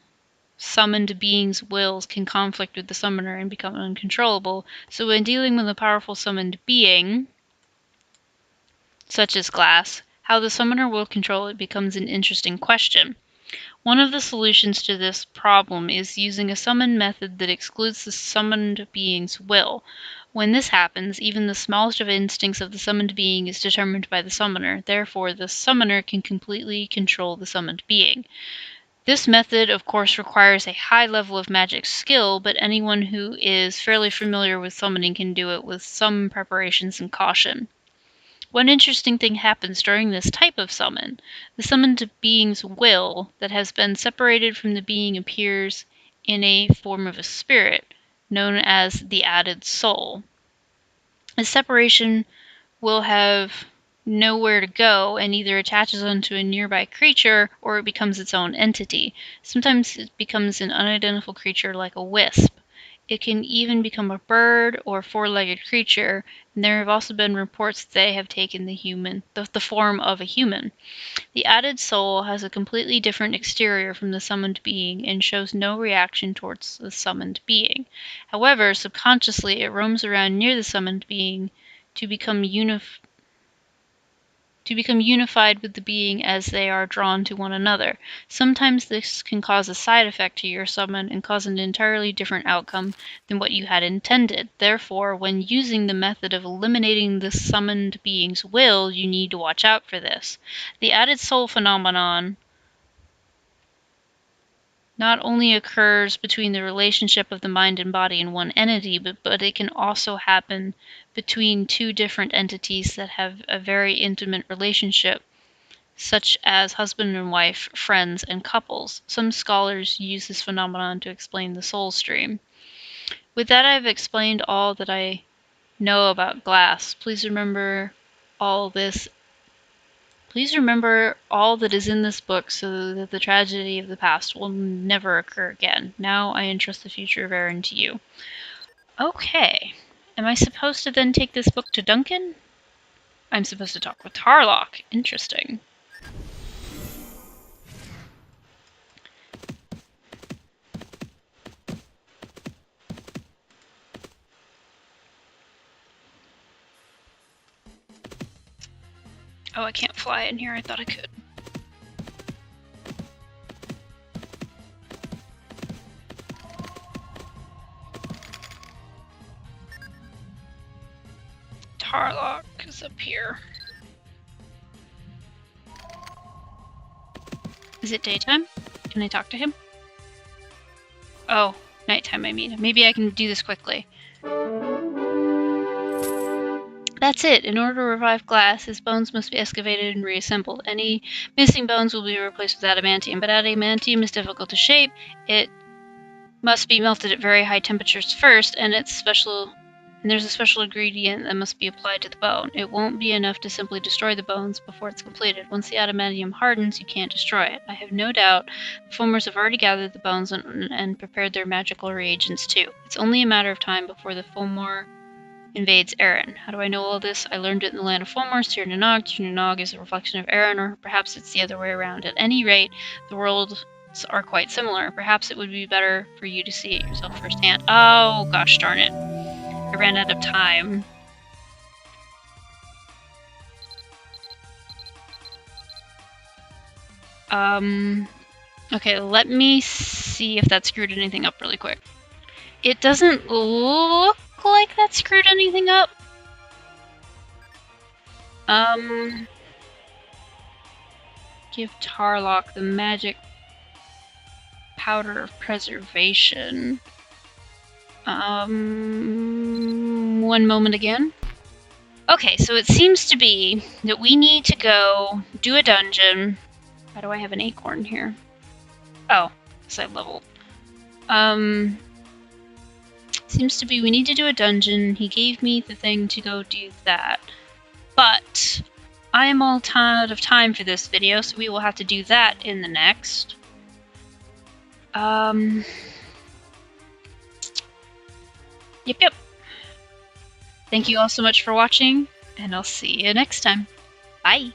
[SPEAKER 1] summoned being's wills can conflict with the summoner and become uncontrollable. So when dealing with a powerful summoned being, such as glass, how the summoner will control it becomes an interesting question. One of the solutions to this problem is using a summon method that excludes the summoned being's will. When this happens, even the smallest of instincts of the summoned being is determined by the summoner. Therefore, the summoner can completely control the summoned being. This method, of course, requires a high level of magic skill, but anyone who is fairly familiar with summoning can do it with some preparations and caution. One interesting thing happens during this type of summon. The summoned being's will that has been separated from the being appears in a form of a spirit, known as the added soul. This separation will have nowhere to go and either attaches onto a nearby creature or it becomes its own entity. Sometimes it becomes an unidentifiable creature like a wisp. It can even become a bird or four-legged creature, and there have also been reports that they have taken the form of a human. The added soul has a completely different exterior from the summoned being and shows no reaction towards the summoned being. However, subconsciously it roams around near the summoned being to become unified with the being as they are drawn to one another. Sometimes this can cause a side effect to your summon and cause an entirely different outcome than what you had intended. Therefore, when using the method of eliminating the summoned being's will, you need to watch out for this. The added soul phenomenon not only occurs between the relationship of the mind and body in one entity, but it can also happen between two different entities that have a very intimate relationship, such as husband and wife, friends, and couples. Some scholars use this phenomenon to explain the soul stream. With that, I've explained all that I know about glass. Please remember all that is in this book so that the tragedy of the past will never occur again. Now I entrust the future of Erin to you. Okay. Am I supposed to then take this book to Duncan? I'm supposed to talk with Tarlock. Interesting. Oh, I can't fly in here. I thought I could. Tarlock is up here. Is it daytime? Can I talk to him? Oh, nighttime I mean. Maybe I can do this quickly. That's it. In order to revive glass, his bones must be excavated and reassembled. Any missing bones will be replaced with adamantium, but adamantium is difficult to shape. It must be melted at very high temperatures first, and there's a special ingredient that must be applied to the bone. It won't be enough to simply destroy the bones before it's completed. Once the adamantium hardens, you can't destroy it. I have no doubt the Fulmars have already gathered the bones and prepared their magical reagents too. It's only a matter of time before the Fulmar invades Erin. How do I know all this? I learned it in the land of Fulmars, Tir Nanog. Tir Nanog is a reflection of Erin, or perhaps it's the other way around. At any rate, the worlds are quite similar. Perhaps it would be better for you to see it yourself firsthand. Oh, gosh darn it. I ran out of time. Okay, let me see if that screwed anything up really quick. It doesn't look like that screwed anything up. Give Tarlock the magic powder of preservation. One moment again. Okay, so it seems to be that we need to go do a dungeon. Why do I have an acorn here? Oh, because I leveled. Seems to be we need to do a dungeon. He gave me the thing to go do that. But I am all out of time for this video, so we will have to do that in the next. Yep. Thank you all so much for watching, and I'll see you next time. Bye!